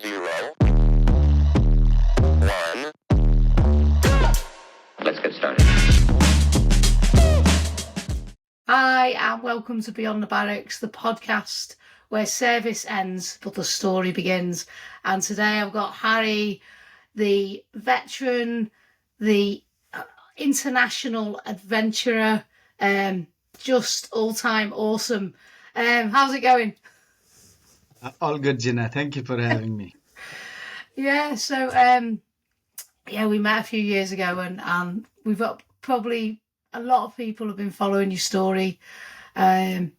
0, 1. Let's get started. Hi, and welcome to Beyond the Barracks, the podcast where service ends but the story begins. And today I've got Harry, the veteran, the international adventurer, just all-time awesome. How's it going? All good, Gina. Thank you for having me. Yeah, so we met a few years ago, and we've got probably a lot of people have been following your story from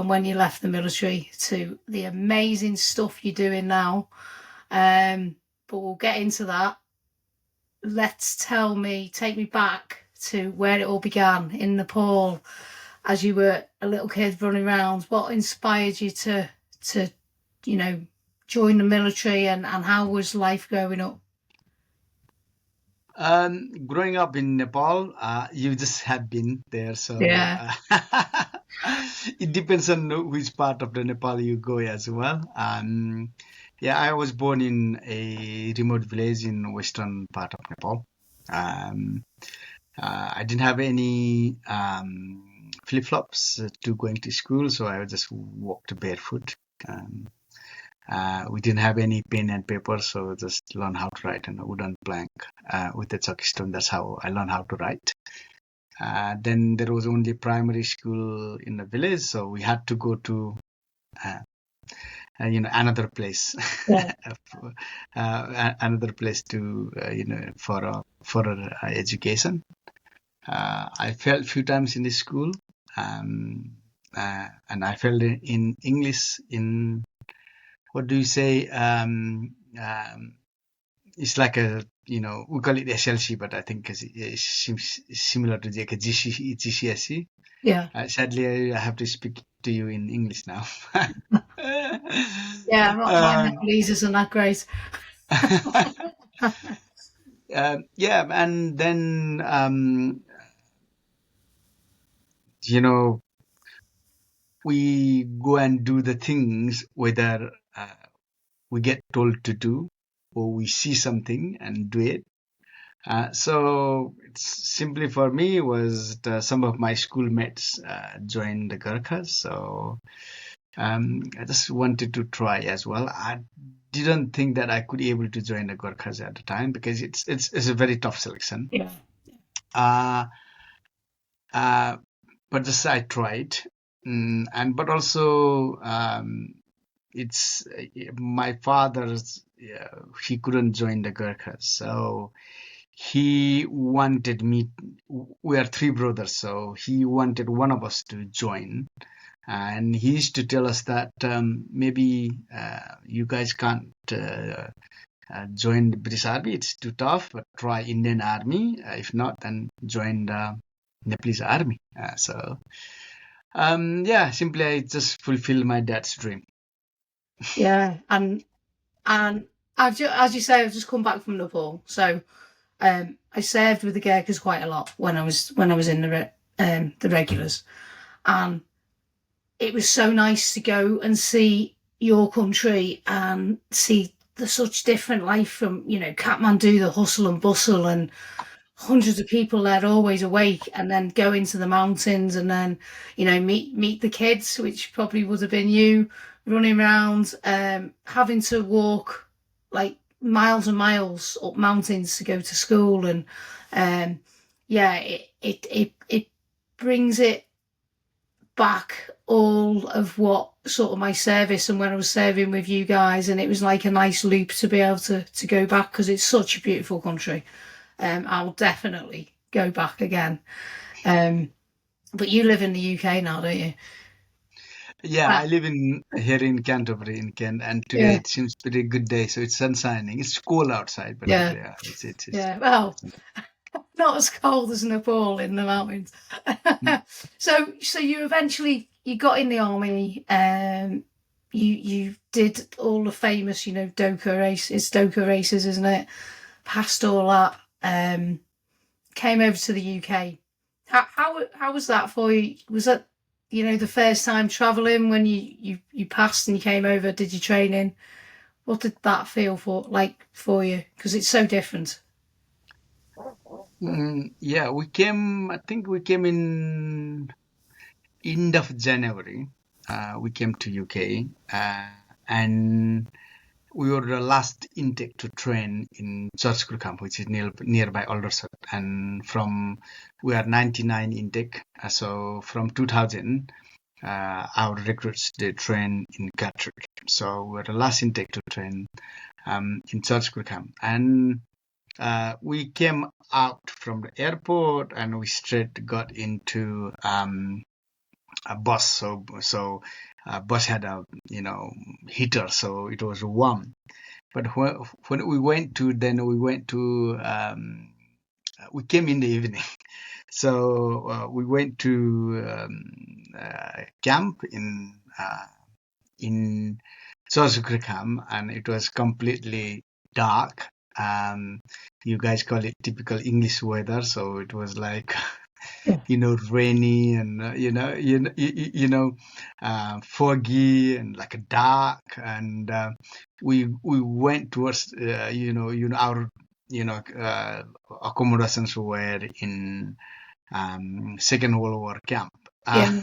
when you left the military to the amazing stuff you're doing now. But we'll get into that. Take me back to where it all began in Nepal as you were a little kid running around. What inspired you to join the military, and how was life growing up? Growing up in Nepal, you just have been there, so Yeah. It depends on which part of the Nepal you go as well. I was born in a remote village in western part of Nepal. I didn't have any flip-flops to going to school, so I just walked barefoot. We didn't have any pen and paper, so just learn how to write on a wooden plank with a chalk stone. That's how I learned how to write. Then there was only primary school in the village, so we had to go to another place, Yeah. another place to for education. I failed a few times in the school, and I failed in English in. What do you say? It's like we call it SLC, but I think it's similar to like a GCSE. Yeah. Sadly, I have to speak to you in English now. Yeah, my Nepalese isn't that great. And then, we go and do the things whether we get told to do or we see something and do it. So it's simply for me was some of my schoolmates joined the Gurkhas. So I just wanted to try as well. I didn't think that I could be able to join the Gurkhas at the time because it's a very tough selection. Yeah. But just I tried, but also it's my father's. He couldn't join the Gurkhas, so he wanted me. We are three brothers, so he wanted one of us to join, and he used to tell us that maybe you guys can't join the British Army. It's too tough, but try Indian Army. If not, then join the Nepalese Army. Simply I just fulfill my dad's dream. Yeah, and as you say, I've just come back from Nepal, so I served with the Gurkhas quite a lot when I was in the regulars, and it was so nice to go and see your country and see the such different life from Kathmandu, the hustle and bustle, and hundreds of people there always awake, and then go into the mountains and then meet the kids, which probably would have been you running around, having to walk like miles and miles up mountains to go to school, and it brings it back all of what sort of my service and when I was serving with you guys, and it was like a nice loop to be able to go back because it's such a beautiful country. I'll definitely go back again. But you live in the UK now, don't you? Yeah, I live here in Canterbury in Kent, and today it seems to be a good day, so it's sun shining. It's cold outside, but it's well, not as cold as Nepal in the mountains. So you eventually got in the army. You did all the famous, Doka race. It's Doka races, isn't it? Passed all that. Came over to the UK. How was that for you? Was that the first time traveling when you passed and you came over? Did you train in? What did that feel for you? Because it's so different. Yeah, I think we came in end of January. We came to UK, and we were the last intake to train in Church Gurkham, which is nearby Aldershot. And we are 99 intake. So from 2000, our recruits, they train in Gatwick. So we're the last intake to train in Church Gurkham. And we came out from the airport and we straight got into a bus. So bus had a heater, so it was warm. But when we came in the evening. So we went to camp in Sosukrikham, and it was completely dark. You guys call it typical English weather, so it was like rainy and foggy and like dark. And we went towards our accommodations were in Second World War camp. Yeah.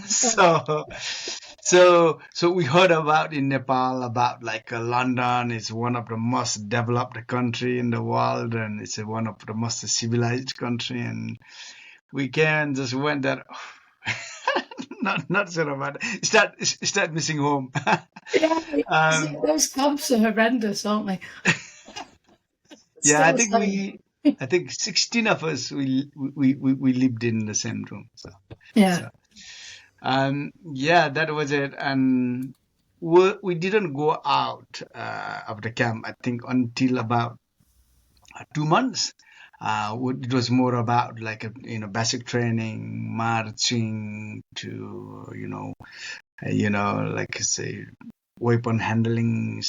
So we heard about in Nepal about like London is one of the most developed country in the world, and it's one of the most civilized country, and we can just went there. Not sure about it. Start missing home. Yeah, those camps are horrendous, aren't they? Yeah, Still the same. I think 16 of us we lived in the same room. Yeah. Yeah, that was it. And we didn't go out of the camp, I think, until about 2 months. It was more about like basic training, marching to like say weapon handling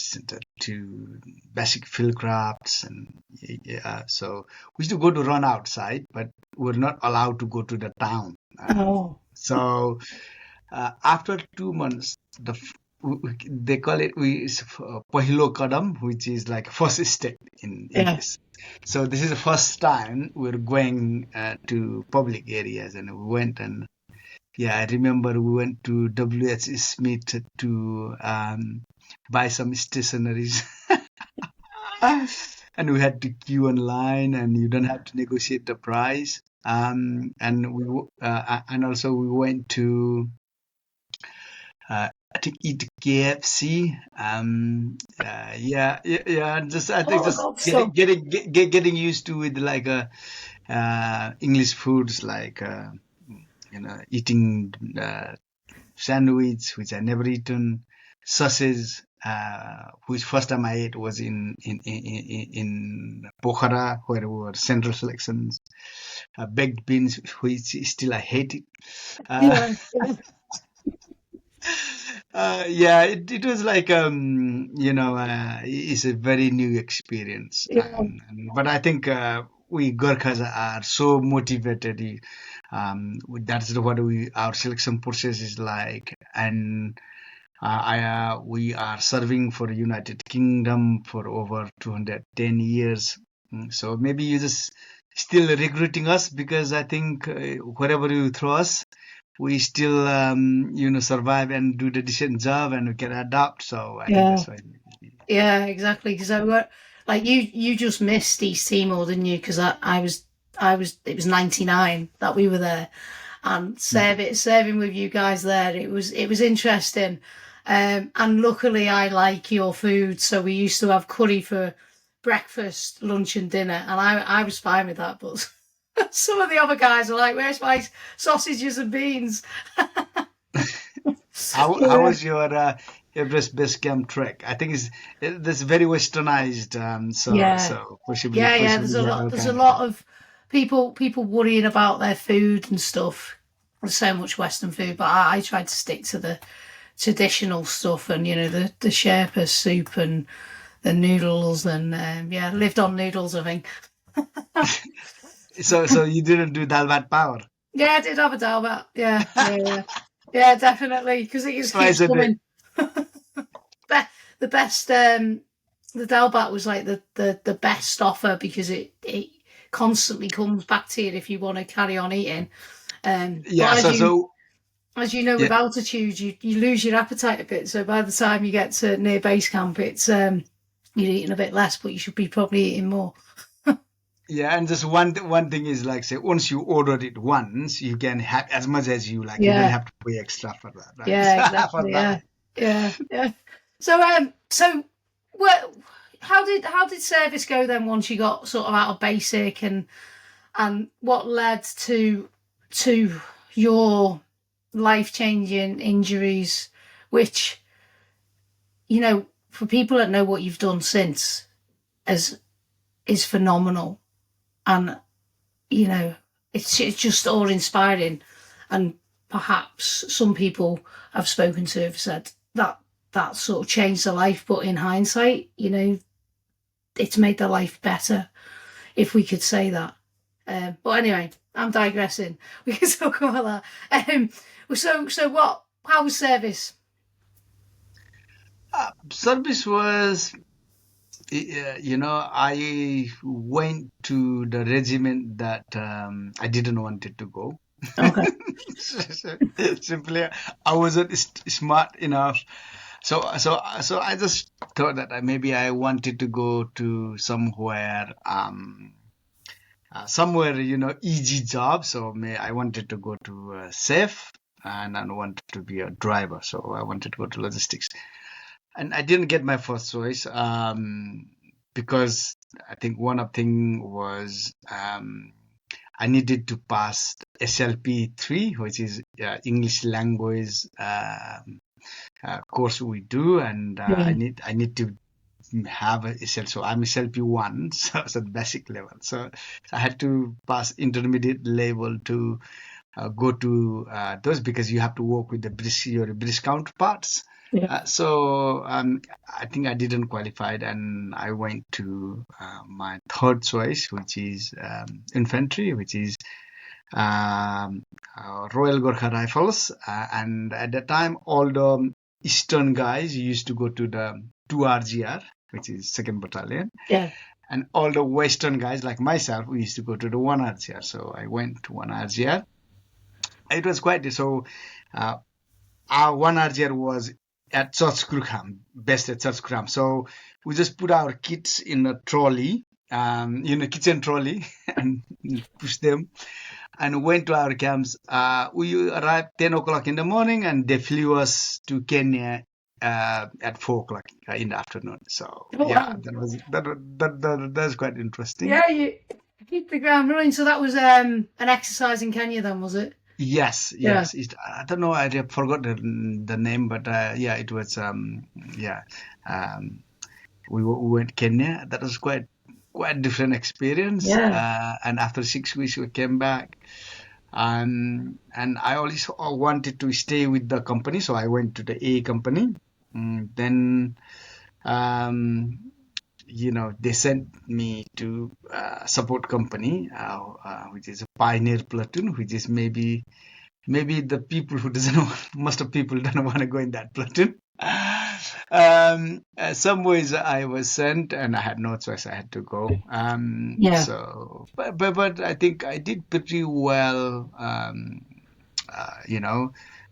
to basic field crafts. And so we used to go to run outside, but we're not allowed to go to the town. So after 2 months, they call it Pahilo Kadam, which is like first step in English. So this is the first time we're going to public areas, and we went. And yeah, I remember we went to W.H. Smith to buy some stationaries. And we had to queue online, and you don't have to negotiate the price. And also we went to I think eat KFC. Getting used to it, like English foods, like eating sandwich, which I never eaten, sausage, which first time I ate was in Pokhara, where we were central selections, baked beans, which still I hate it. It was like it's a very new experience. But I think we Gurkhas are so motivated. That's what our selection process is like. And we are serving for the United Kingdom for over 210 years. So maybe you just still recruiting us, because I think wherever you throw us, we still survive and do the decent job, and we can adapt. So I think that's why. Yeah, exactly. Because like you just missed East Timor, didn't you? Because it was 99 that we were there, and serving with you guys there. It was interesting. And luckily I like your food, so we used to have curry for breakfast, lunch and dinner, and I was fine with that. But some of the other guys are like, "Where's my sausages and beans?" How was your Everest Base Camp trek? I think it's very westernized. So possibly There's a lot of people worrying about their food and stuff. There's so much Western food, but I tried to stick to the traditional stuff, and the Sherpa soup and the noodles, and lived on noodles, I think. So you didn't do dal bhat power? Yeah, I did have a dal bhat. Yeah, definitely, because it just keeps coming. The best the Delbat was like the best offer because it constantly comes back to you if you want to carry on eating. Yeah. But So as you know, yeah. with altitude, you lose your appetite a bit. So by the time you get to near base camp, it's you're eating a bit less, but you should be probably eating more. Yeah, and just one thing is like, say, once you ordered it once, you can have as much as you like. You don't Yeah, have to pay extra for that, yeah, right? For exactly. Yeah, that. yeah, yeah. So what? How did service go then? Once you got sort of out of basic, and what led to your life changing injuries, which for people that know what you've done since, as is phenomenal, and it's just all inspiring, and perhaps some people I've spoken to have said that sort of changed their life, but in hindsight, it's made their life better, if we could say that. But anyway, I'm digressing. We can talk about that. So what? How was service? Service was, I went to the regiment that I didn't want it to go. Okay. Simply, I wasn't smart enough. So I just thought that maybe I wanted to go to somewhere, easy job. So I wanted to go to safe, and I wanted to be a driver. So I wanted to go to logistics, and I didn't get my first choice because I think one of thing was I needed to pass SLP 3, which is English language course we do, and Yeah. I need to have a SL. So I'm SLP 1, so it's at basic level. So I had to pass intermediate level to go to those, because you have to work with your British counterparts. Yeah. So I think I didn't qualify, and I went to my third choice, which is infantry, which is Royal Gurkha Rifles. And at that time, all the Eastern guys used to go to the 2RGR, which is 2nd Battalion. Yeah. And all the Western guys like myself, we used to go to the 1RGR. So I went to 1RGR. It was quite so. Our 1RGR was at Church Gurkham, best at Church Gurkham. So we just put our kids in a trolley, kitchen trolley, and push them, and went to our camps. We arrived 10 o'clock in the morning, and they flew us to Kenya at 4 o'clock in the afternoon. So Oh, yeah, wow. that was quite interesting. Yeah, you keep the ground running. So that was an exercise in Kenya then, was it? Yes, Yeah. yes. I don't know. I forgot the name, but yeah, it was yeah. We went to Kenya. That was quite different experience. Yeah. And after 6 weeks, we came back. And I always wanted to stay with the company, so I went to the A company. Then they sent me to support company, which is a pioneer platoon, which is maybe the people who doesn't know, most of people don't want to go in that platoon. Some ways I was sent, and I had no choice. I had to go. Yeah. So, but I think I did pretty well.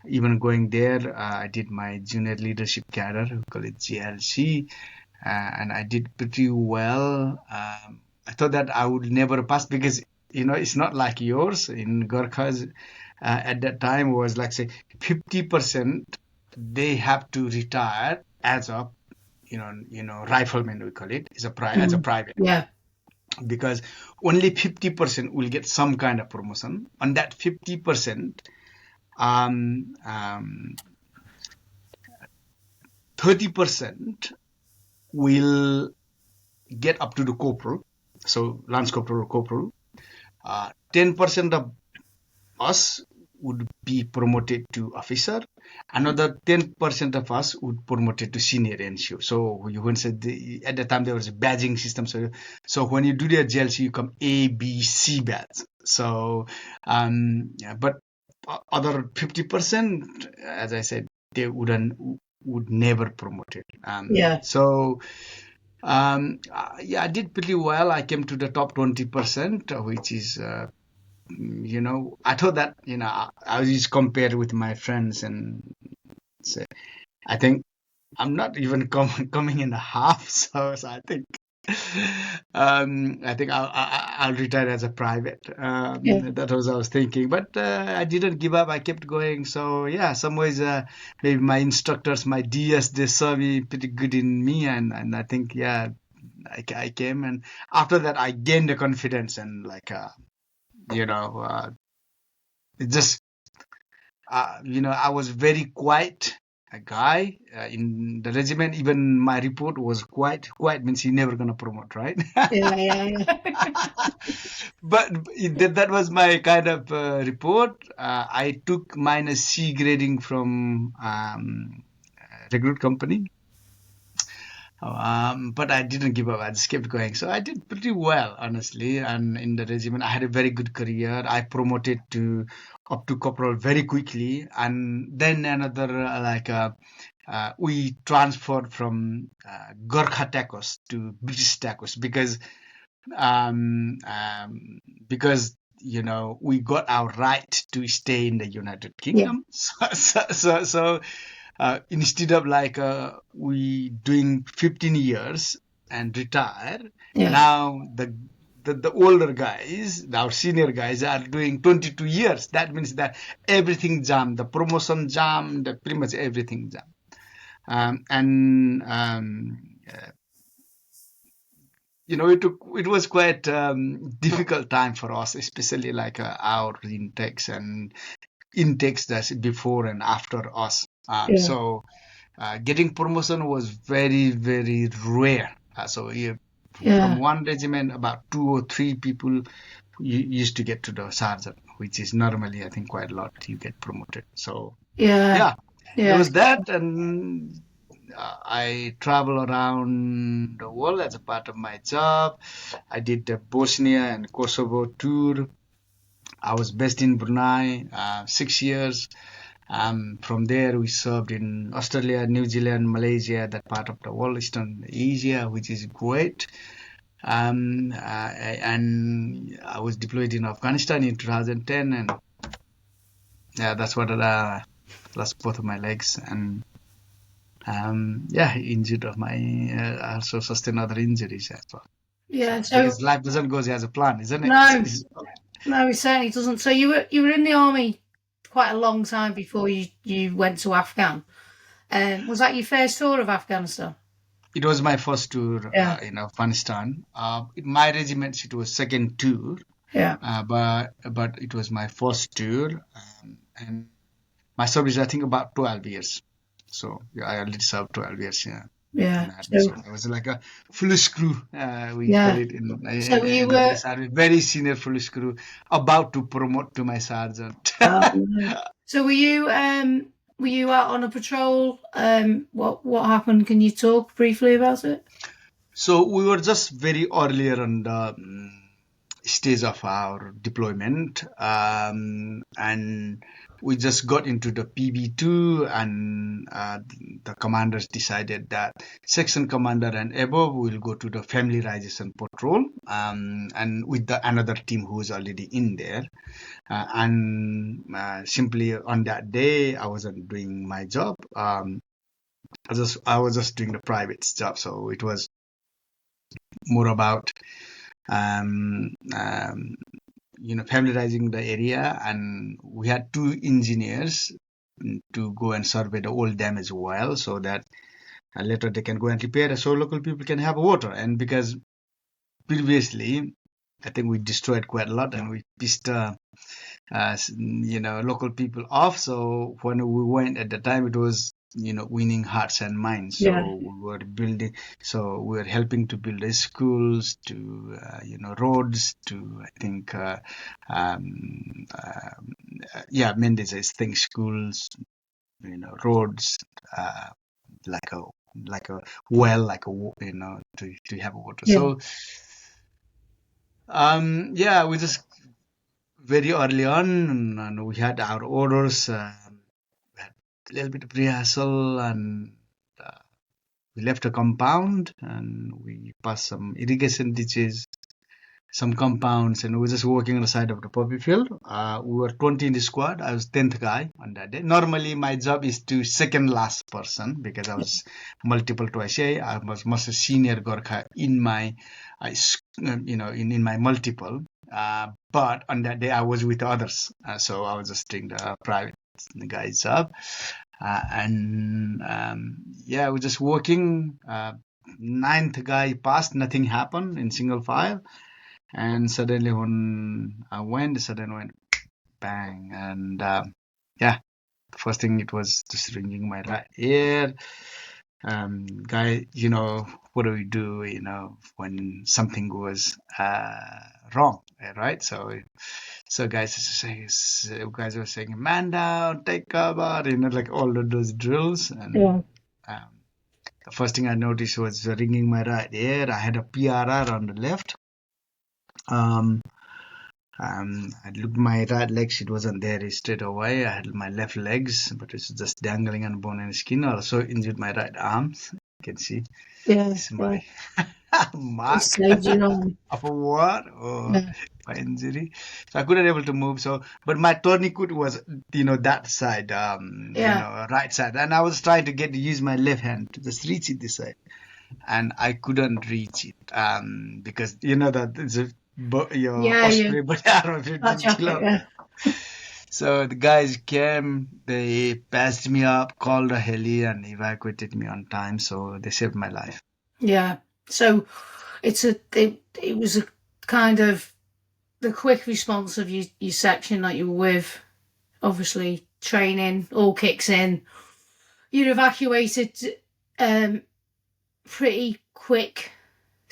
Even going there, I did my junior leadership cadre, we call it GLC, and I did pretty well. I thought that I would never pass, because it's not like yours in Gurkhas. At that time was like, say, 50% they have to retire as a rifleman, we call it, as a private, Yeah. because only 50% will get some kind of promotion. On that 50%, 30% will get up to the corporal, so lance corporal or corporal. 10% of us would be promoted to officer. Another 10% of us would promoted to senior NCO. So you can say at the time there was a badging system. So when you do the GLC, you come A, B, C badge. So but other 50%, as I said, they would never promote it. Yeah. So Yeah, I did pretty well. I came to the top 20%, which is, I thought that, I was just compared with my friends and say, I think I'm not even coming in the half. So I think I'll retire as a private. Yeah. That was what I was thinking, but I didn't give up. I kept going. So yeah, some ways maybe my instructors, my DS, they saw me pretty good in me, and I think yeah, I came, and after that I gained the confidence and like you know it just I was very quiet a guy in the regiment. Even my report was quiet means he never gonna promote, right? Yeah, yeah, But that was my kind of report. I took minus C grading from recruit company. But I didn't give up. I just kept going. So I did pretty well, honestly. And in the regiment, I had a very good career. I promoted to up to corporal very quickly. And then another we transferred from Gurkha tacos to British tacos um, um, because we got our right to stay in the United yeah, Kingdom. So instead of we doing 15 years and retire, yeah, now the older guys, our senior guys are doing 22 years. That means that everything jammed, the promotion jammed, pretty much everything jammed. And it was quite difficult time for us, especially like our intakes that's before and after us. yeah, So getting promotion was very, very rare. So from yeah, one regiment, about 2 or 3 people used to get to the sergeant, which is normally, I think, quite a lot. You get promoted. So yeah, yeah, there yeah, was that, and I travel around the world as a part of my job. I did the Bosnia and Kosovo tour. I was based in Brunei 6 years. From there, we served in Australia, New Zealand, Malaysia, that part of the world, Eastern Asia, which is great. And I was deployed in Afghanistan in 2010, and yeah, that's what lost both of my legs, and yeah, injured of my also sustained other injuries as well. yeah. So So because life doesn't go as a plan, isn't it? no, no, it certainly doesn't. So you were in the army quite a long time before you went to Afghan. Was that your first tour of Afghanistan? It was my first tour Yeah, in Afghanistan. In my regiment, it was second tour, yeah, but it was my first tour, and my service I think about 12 years. So yeah, I already served 12 years. Yeah. In yeah. the army. So So I was like a full screw, we call yeah. it So you in the were. British Army, very senior full screw, about to promote to my sergeant. No. So were you out on a patrol? What happened? Can you talk briefly about it? So we were just very earlier on the stage of our deployment, and we just got into the PB2, and the commanders decided that section commander and above will go to the familiarization patrol, and with the another team who is already in there. And simply on that day, I wasn't doing my job. I was just doing the private job, so it was more about um, um, familiarizing the area, and we had 2 engineers to go and survey the old dam as well, so that later they can go and repair it, so local people can have water. And because previously, I think we destroyed quite a lot, and we pissed local people off. So when we went at the time, it was winning hearts and minds. Yeah, So we were building. So we were helping to build the schools, to roads, to I think mainly I think schools, roads, like a like a well, like a to have water. yeah, So yeah, we just very early on, and we had our orders. We had a little bit of rehearsal, and uh, we left a compound and we passed some irrigation ditches, some compounds, and we were just walking on the side of the poppy field. We were 20 in the squad. I was 10th guy on that day. Normally, my job is to second last person because I was multiple twice. I was most a senior Gurkha in my, in my multiple. But on that day, I was with others, so I was just doing the private guy's job. We're just walking. Ninth guy passed, nothing happened in single file. And suddenly when I went, suddenly went bang. And the first thing it was just ringing my right ear. Guy, what do we do, when something goes wrong, right? So guys were saying, man down, take cover, like all of those drills. And the first thing I noticed was ringing my right ear. I had a PRR on the left. I looked my right legs, it wasn't there straight away. I had my left legs, but it's just dangling on bone and skin. I also injured my right arm. You can see. This is my mark of a war or my injury. So I couldn't able to move. But my tourniquet was, that side, right side. And I was trying to use my left hand to just reach it this side. And I couldn't reach it because that it's osprey, but I don't know. So the guys came, they passed me up, called a heli, and evacuated me on time. So they saved my life. Yeah. So it was a kind of the quick response of your section that you were with. Obviously, training all kicks in. You're evacuated pretty quick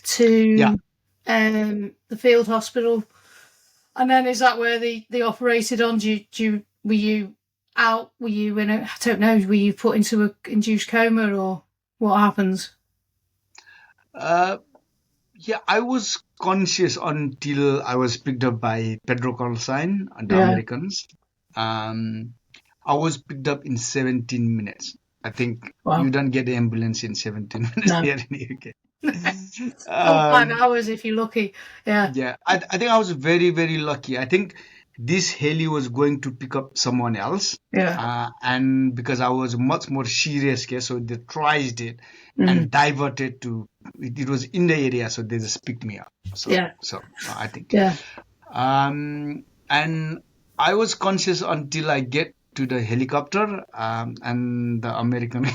to the field hospital, and then is that where they operated on? Were you out? Were you in I don't know. Were you put into an induced coma, or what happens? I was conscious until I was picked up by Pedro Colsign and the Americans. I was picked up in 17 minutes. I think you don't get the ambulance in 17 minutes here in the UK. 5 hours if you're lucky. Yeah, I think I was very, very lucky. I think this heli was going to pick up someone else. And because I was much more serious case, so they triced it and diverted to, it was in the area, so they just picked me up. So I think. And I was conscious until I get to the helicopter, and the American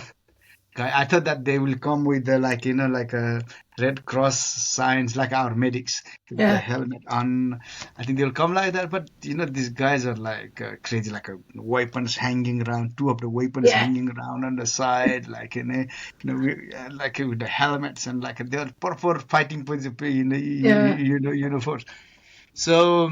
guy, I thought that they will come with the, like a Red Cross signs, like our medics, with the helmet on. I think they'll come like that, but these guys are like crazy, like weapons hanging around, two of the weapons hanging around on the side, like like with the helmets, and like they're proper fighting uniforms. So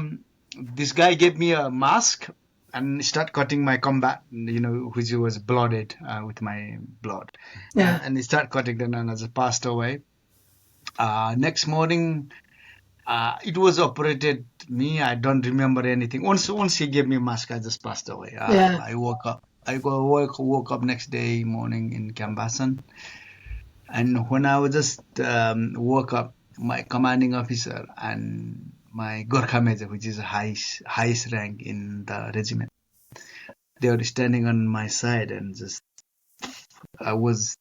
this guy gave me a mask and start cutting my combat, which was blooded with my blood. And he start cutting them, and I just passed away. Next morning, it was operated me. I don't remember anything. Once he gave me a mask, I just passed away. I woke up. Woke up next day morning in Cambasan. And when I was just woke up, my commanding officer and my Gurkha Major, which is the highest rank in the regiment, they were standing on my side, and I was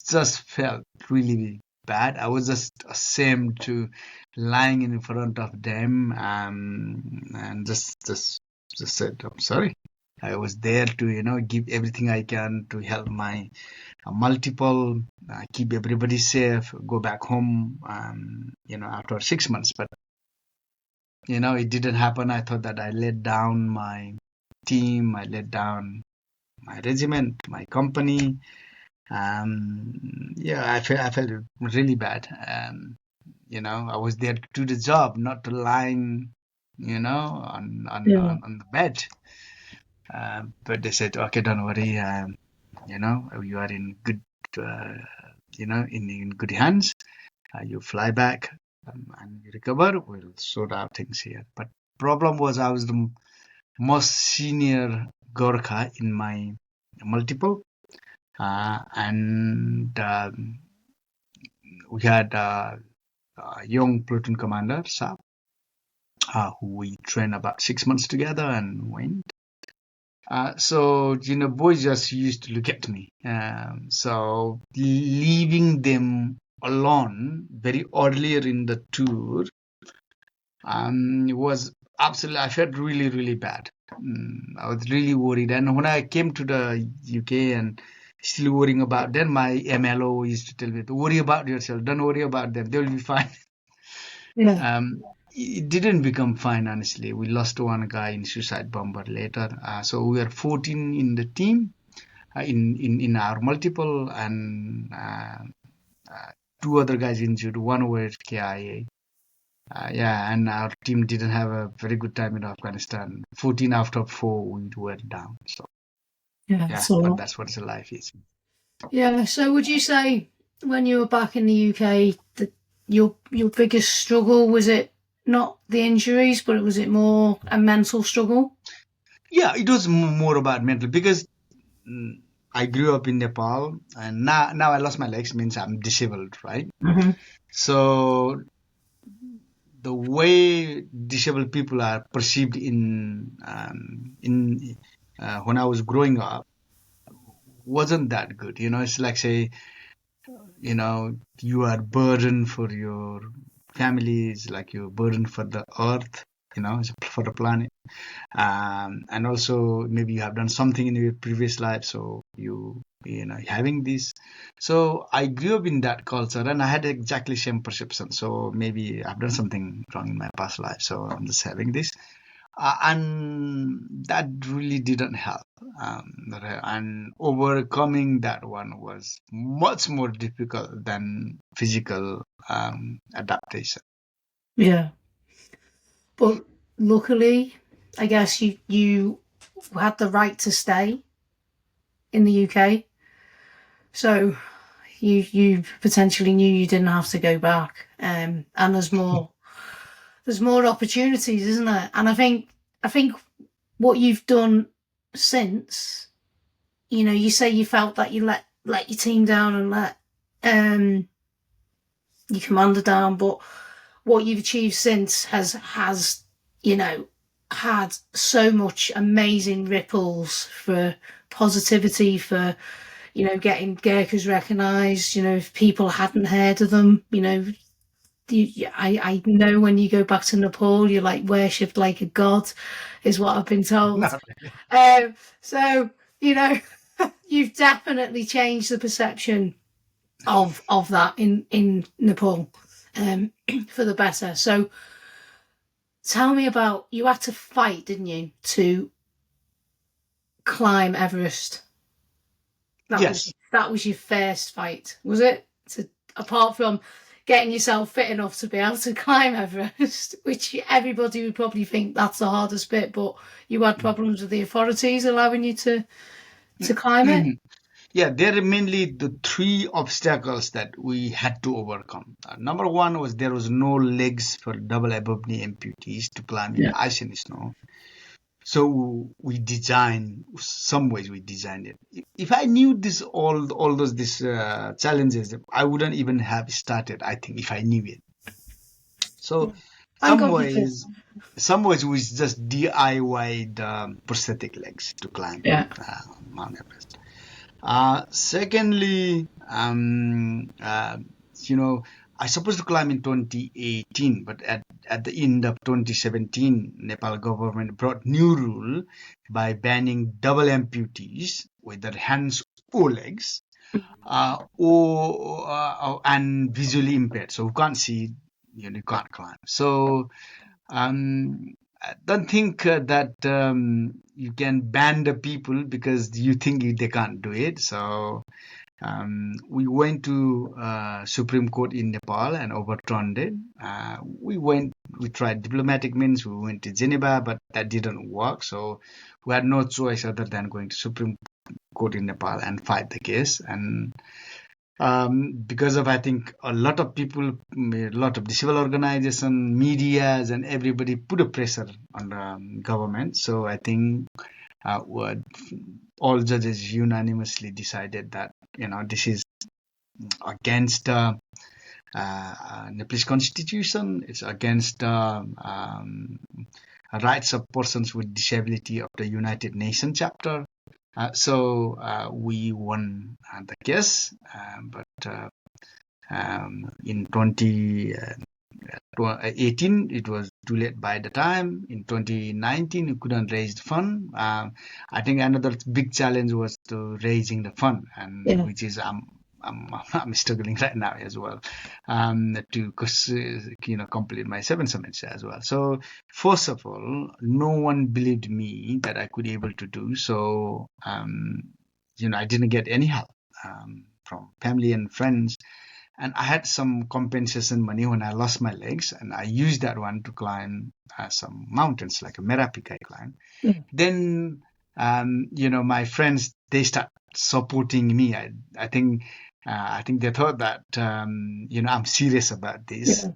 just felt really bad. I was just ashamed to lying in front of them, and just said, I'm sorry. I was there to, give everything I can to help my multiple, keep everybody safe, go back home, after 6 months. But, it didn't happen. I thought that I let down my team, I let down my regiment, my company. I felt really bad. I was there to do the job, not to lying, on the bed. But they said, okay, don't worry. You are in good, in good hands. You fly back and you recover. We'll sort out things here. But problem was I was the most senior Gurkha in my multiple. And we had a young platoon commander, Sab, who we trained about 6 months together and went. So, boys just used to look at me. So leaving them alone very earlier in the tour was absolutely, I felt really, really bad. I was really worried. And when I came to the UK and still worrying about them, my MLO used to tell me, "Don't worry about yourself. Don't worry about them. They'll be fine." Yeah. It didn't become fine, honestly. We lost one guy in suicide bomber later. So we are 14 in the team, in our multiple, and two other guys injured. One were KIA. Yeah, and our team didn't have a very good time in Afghanistan. 14 after 4, we were down. So Yeah. yeah, So but that's what the life is. yeah. So would you say when you were back in the UK that your biggest struggle was it not the injuries, but was it more a mental struggle? Yeah, it was more about mental because I grew up in Nepal, and now I lost my legs, means I'm disabled, right? Mm-hmm. So the way disabled people are perceived in when I was growing up wasn't that good. It's like, say, you are burden for your families, like you're burden for the earth, for the planet. And also maybe you have done something in your previous life, so having this. So I grew up in that culture, and I had exactly same perception. So maybe I've done something wrong in my past life, so I'm just having this. And that really didn't help. And overcoming that one was much more difficult than physical adaptation. Yeah. But luckily, I guess you had the right to stay in the UK, so you potentially knew you didn't have to go back. And there's more opportunities, isn't there? And I think what you've done since, you say you felt that you let your team down and let your commander down, but what you've achieved since has had so much amazing ripples for positivity, for getting Gurkhas recognised. If people hadn't heard of them, I know when you go back to Nepal, you're like worshipped like a god, is what I've been told. Not So you've definitely changed the perception of that in Nepal, for the better. So tell me about, you had to fight, didn't you, to climb Everest? Yes. That was your first fight, was it? Apart from getting yourself fit enough to be able to climb Everest, which everybody would probably think that's the hardest bit, but you had problems with the authorities allowing you to climb it. Yeah, there are mainly the three obstacles that we had to overcome. Number one was there was no legs for double above knee amputees to climb in Yeah. ice and snow. So we designed some ways. We designed it. If I knew all those challenges, I wouldn't even have started. I think if I knew it. So Thank God you did. some ways we just DIY'd prosthetic legs to climb Yeah. Mount Everest. Secondly, I supposed to climb in 2018, but at the end of 2017, Nepal government brought new rule by banning double amputees with their hands or legs, and visually impaired, so who can't see, you can't climb. So I don't think that you can ban the people because you think they can't do it. So we went to Supreme Court in Nepal and overturned it. We tried diplomatic means. We went to Geneva, but that didn't work. So we had no choice other than going to Supreme Court in Nepal and fight the case. And because of, I think, a lot of people, a lot of disabled organization, medias, and everybody put a pressure on the government. So I think all judges unanimously decided that this is against Nepalese constitution. It's against rights of persons with disability of the United Nations chapter. So we won the case, but in 2018 it was too late by the time. In 2019 we couldn't raise the fund. I think another big challenge was to raising the fund, and which is I'm struggling right now as well, to complete my 7 summits as well. So first of all, no one believed me that I could able to do so. I didn't get any help from family and friends, and I had some compensation money when I lost my legs, and I used that one to climb some mountains like a Merapi I climbed. Then my friends, they start supporting me. I think they thought that I'm serious about this,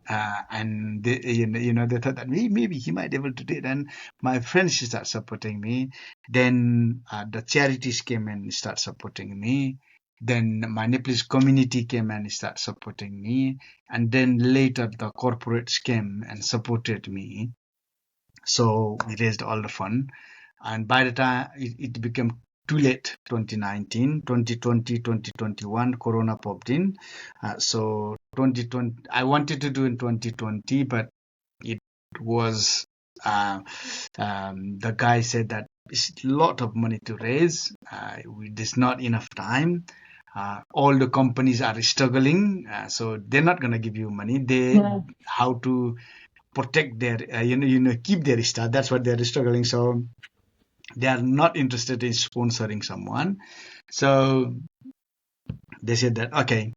and they, they thought that maybe he might be able to do it. And my friends start supporting me. Then the charities came and start supporting me. Then my Nepalese community came and start supporting me, and then later the corporates came and supported me. So we raised all the fund, and by the time it became too late, 2019, 2020, 2021, Corona popped in. So 2020, I wanted to do in 2020, but it was, the guy said that it's a lot of money to raise. There's not enough time. All the companies are struggling, so they're not going to give you money. How to protect their, keep their staff. That's what they're struggling. So they are not interested in sponsoring someone. So they said that, okay,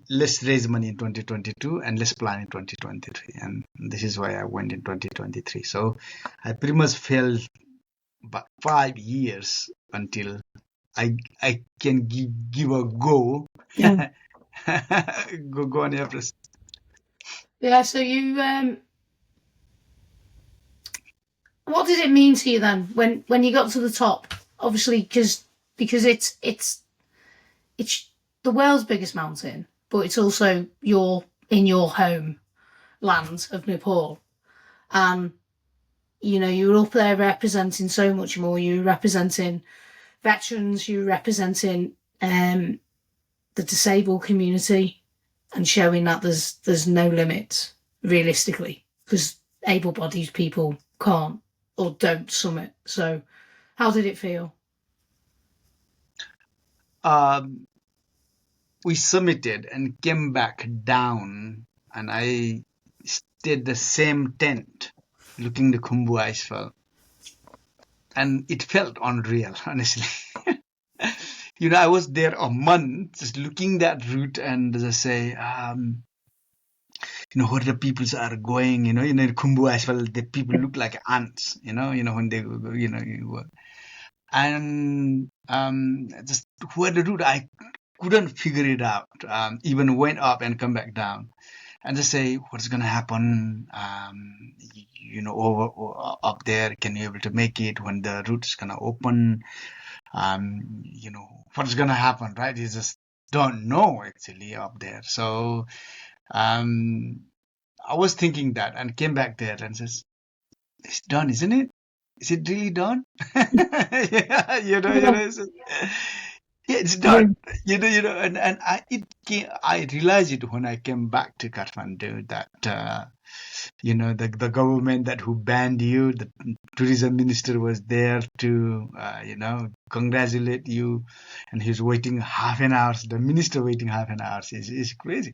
let's raise money in 2022 and let's plan in 2023. And this is why I went in 2023. So I pretty much failed about 5 years until I can give a go. go on Everest. Yeah, so you what did it mean to you then when you got to the top? Obviously, because it's the world's biggest mountain, but it's also in your home land of Nepal, and you're up there representing so much more. You're representing veterans, you're representing the disabled community, and showing that there's no limits realistically, because able-bodied people can't or don't summit. So how did it feel? We summited and came back down, and I stayed the same tent looking the Khumbu icefall, and it felt unreal, honestly. I was there a month just looking that route and just say, where the peoples are going, in the Khumbu icefall, the people look like ants, when they go, and just where the route, I couldn't figure it out. Even went up and come back down, and just say, what's gonna happen? Over up there, can you able to make it when the route is gonna open? What's gonna happen, right? You just don't know actually up there. So I was thinking that, and came back there and says, it's done, isn't it? Is it really done? Yeah, it's done. And I realized it when I came back to Kathmandu that the government that who banned you, the tourism minister was there to congratulate you, and he's waiting half an hour. The minister waiting half an hour is crazy.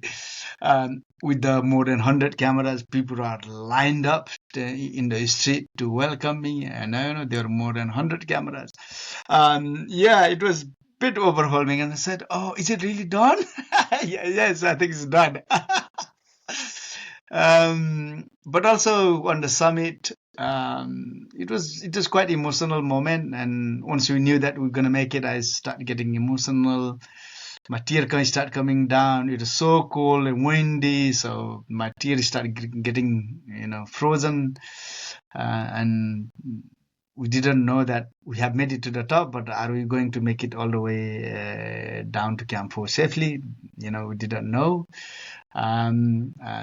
With the more than 100 cameras, people are lined up in the street to welcome me, and there are more than 100 cameras. It was bit overwhelming, and I said, oh, is it really done? Yes, I think it's done. But also on the summit, it was quite emotional moment, and once we knew that we were going to make it, I started getting emotional. My tears start coming down. It was so cold and windy, so my tears started getting frozen, and we didn't know that we have made it to the top, but are we going to make it all the way down to Camp 4 safely? We didn't know.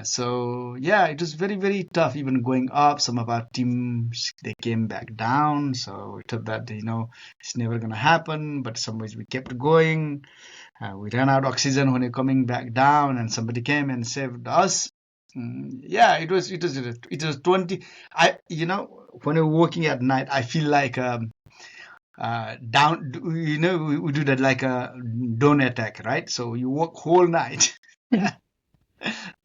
So yeah, it was very, very tough. Even going up, some of our teams, they came back down. So we thought that, it's never going to happen. But some ways we kept going. We ran out of oxygen when we were coming back down, and somebody came and saved us. Yeah, it was 20. When we're walking at night, I feel like down. We do that like a dawn attack, right? So you walk whole night and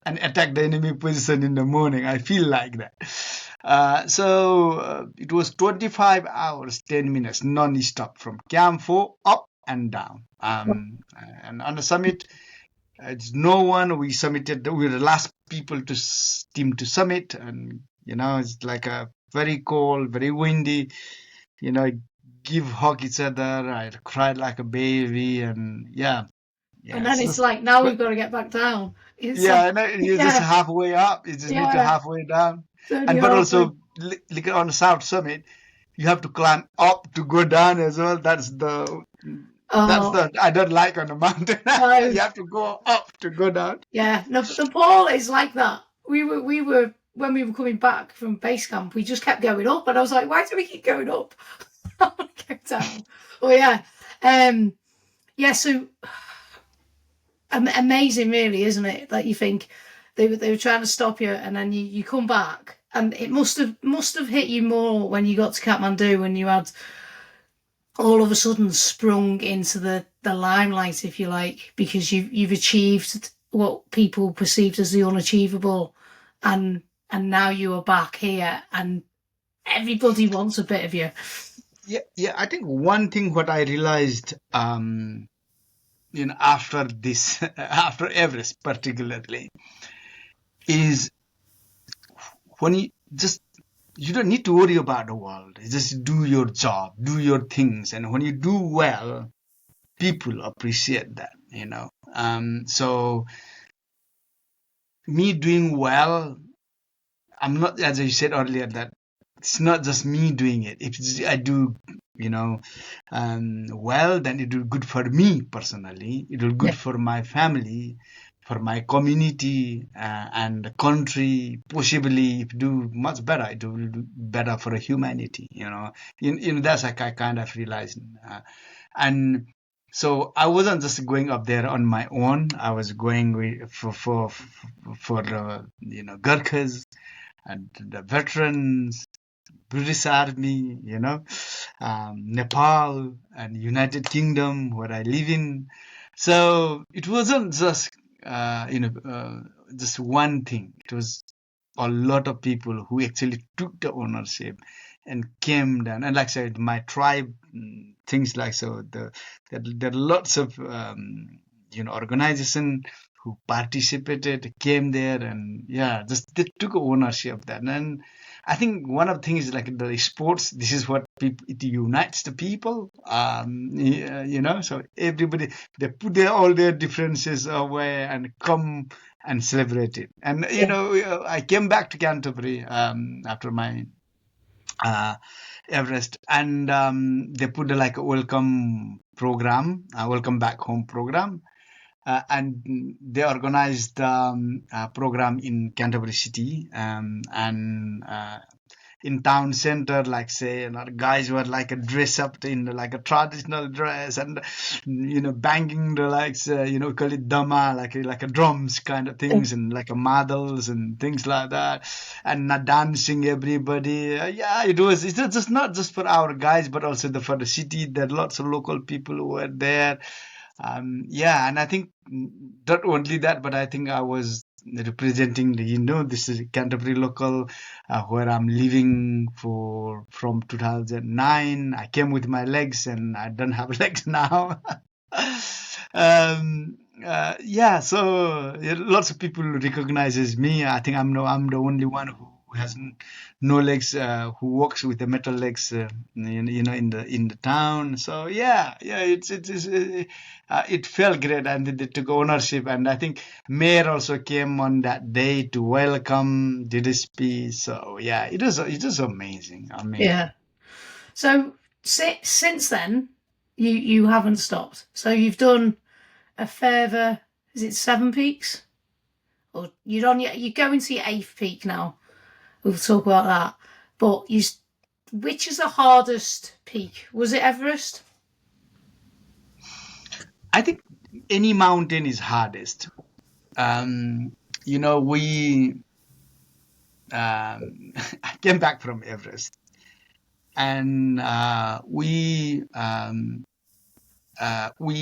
attack the enemy position in the morning. I feel like that. So it was 25 hours, 10 minutes, non-stop from Camp 4 up and down. And on the summit, it's no one. We submitted. We were the last people team to summit, and it's like a very cold, very windy. Hug each other. I cried like a baby, and yeah. And then it's like, now we've got to get back down. And you're just halfway up. You just need to halfway down. But also, like on the South Summit, you have to climb up to go down as well. That's the I don't like on the mountain. You have to go up to go down. Yeah, no, but Nepal is like that. We were when we were coming back from base camp, we just kept going up, and I was like, why do we keep going up? I want to go down. Oh yeah, so amazing, really, isn't it? That you think they were trying to stop you, and then you come back, and it must have hit you more when you got to Kathmandu, when you had all of a sudden sprung into the limelight, if you like, because you've achieved what people perceived as the unachievable, and now you are back here, and everybody wants a bit of you. Yeah. I think one thing what I realized, after this, after Everest particularly, is when you don't need to worry about the world. You just do your job, do your things, and when you do well, people appreciate that. So me doing well, I'm not, as I said earlier, that it's not just me doing it. If I do, well, then it will good for me personally. It will good for my family, for my community, and the country. Possibly, if do much better, it will do better for humanity. That's like I kind of realized, and so I wasn't just going up there on my own. I was going for the Gurkhas and the veterans, British Army, Nepal and United Kingdom, where I live in. So it wasn't just just one thing. It was a lot of people who actually took the ownership and came down. And like I said, my tribe, things like so. There are lots of organization who participated, came there, and just they took ownership of that. And I think one of the things is like the sports. This is what it unites the people. So everybody, they put all their differences away and come and celebrate it. And I came back to Canterbury after my Everest, and they put like a welcome program, welcome back home program. And they organized a program in Canterbury City, and in town center, like say, guys were like a dress up in like a traditional dress, and banging the call it dama, like a drums kind of things, and like a madals and things like that, and dancing everybody. It's just not just for our guys, but also for the city. There are lots of local people who were there. And I think not only that, but I think I was representing this is Canterbury local, where I'm living from 2009. I came with my legs, and I don't have legs now. So lots of people recognizes me. I think I'm the only one who has no legs, who walks with the metal legs, in the town. So it felt great, and they took ownership. And I think Mayor also came on that day to welcome, did a speech. So it was amazing. Yeah. So since then, you haven't stopped. So you've done a further, is it 7 peaks? Or you're going to your 8th peak now. We'll talk about that. But which is the hardest peak? Was it Everest? I think any mountain is hardest. We I came back from Everest, and we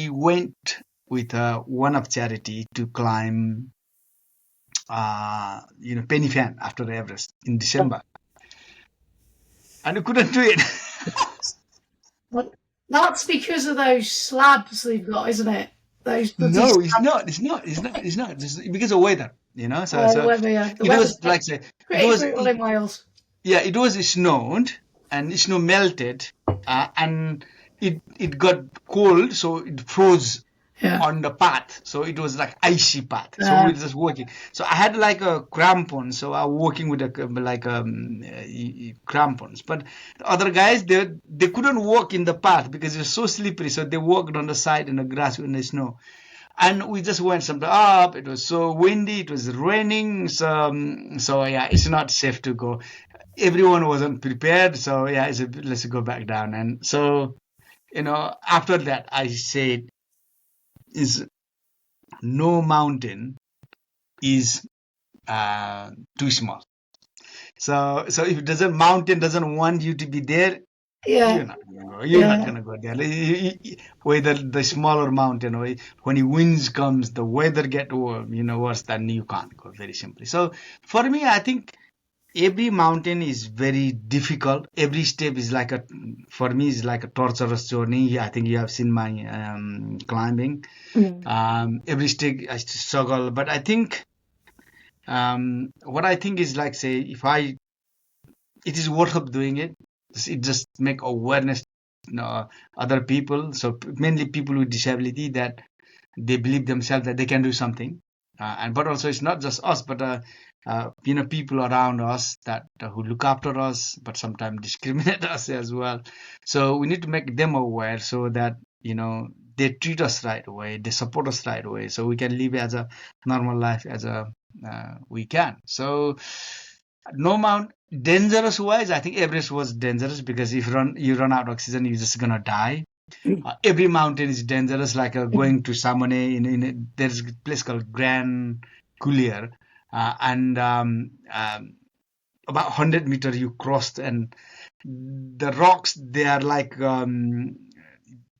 went with one of charity to climb, Penny Fan after Everest in December, and we couldn't do it. But that's because of those slabs they've got, isn't it? Those No, it's not. It's not. It's not. It's not. It's because of weather, the weather, yeah. The it weather's was like say it pretty was brutal in Wales. yeah, it was snowed and snow melted, and it got cold, so it froze Yeah. on the path. So it was like icy path. So we were just walking. So I had like a crampon. So I was walking with crampons. But the other guys, they couldn't walk in the path because it was so slippery. So they walked on the side in the grass in the snow. And we just went some up. It was so windy. It was raining. So yeah, it's not safe to go. Everyone wasn't prepared. So yeah, let's go back down. And so, after that, I said, is no mountain is too small. So if mountain doesn't want you to be there, you're not gonna go. You're not gonna go there. Whether the smaller mountain or when the winds comes, the weather get worse, then you can't go. Very simply. So for me, I think every mountain is very difficult. Every step is for me, is like a torturous journey. I think you have seen my climbing. Every step I struggle, but I think what I think is say it is worth of doing it. It just make awareness, other people. So mainly people with disability, that they believe themselves that they can do something, but also it's not just us, but people around us that who look after us, but sometimes discriminate us as well. So we need to make them aware so that they treat us right away, they support us right away, so we can live as a normal life as we can. So no mount dangerous wise, I think Everest was dangerous because if you run out of oxygen, you're just gonna die. Every mountain is dangerous, like going to Samone. There's a place called Grand Coulier, and about 100 meters you crossed, and the rocks, they are like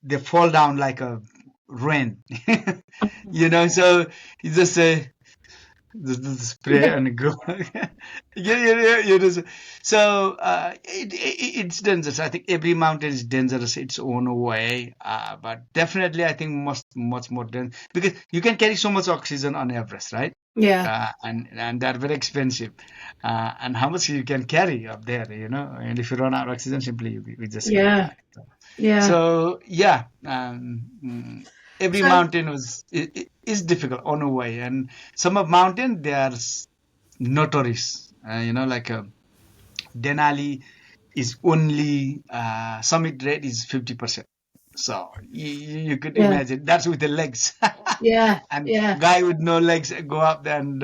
they fall down like a rain. So you just say the spray and go. So it's dangerous. I think every mountain is dangerous its own way, but definitely I think much more dangerous because you can carry so much oxygen on Everest, right? Yeah. And they're very expensive, and how much you can carry up there, and if you run out of oxygen, simply we just die. So yeah, every mountain is difficult on a way, and some of mountain, they are notorious. Like Denali is only summit rate is 50%. So you could imagine that's with the legs. And guy with no legs go up and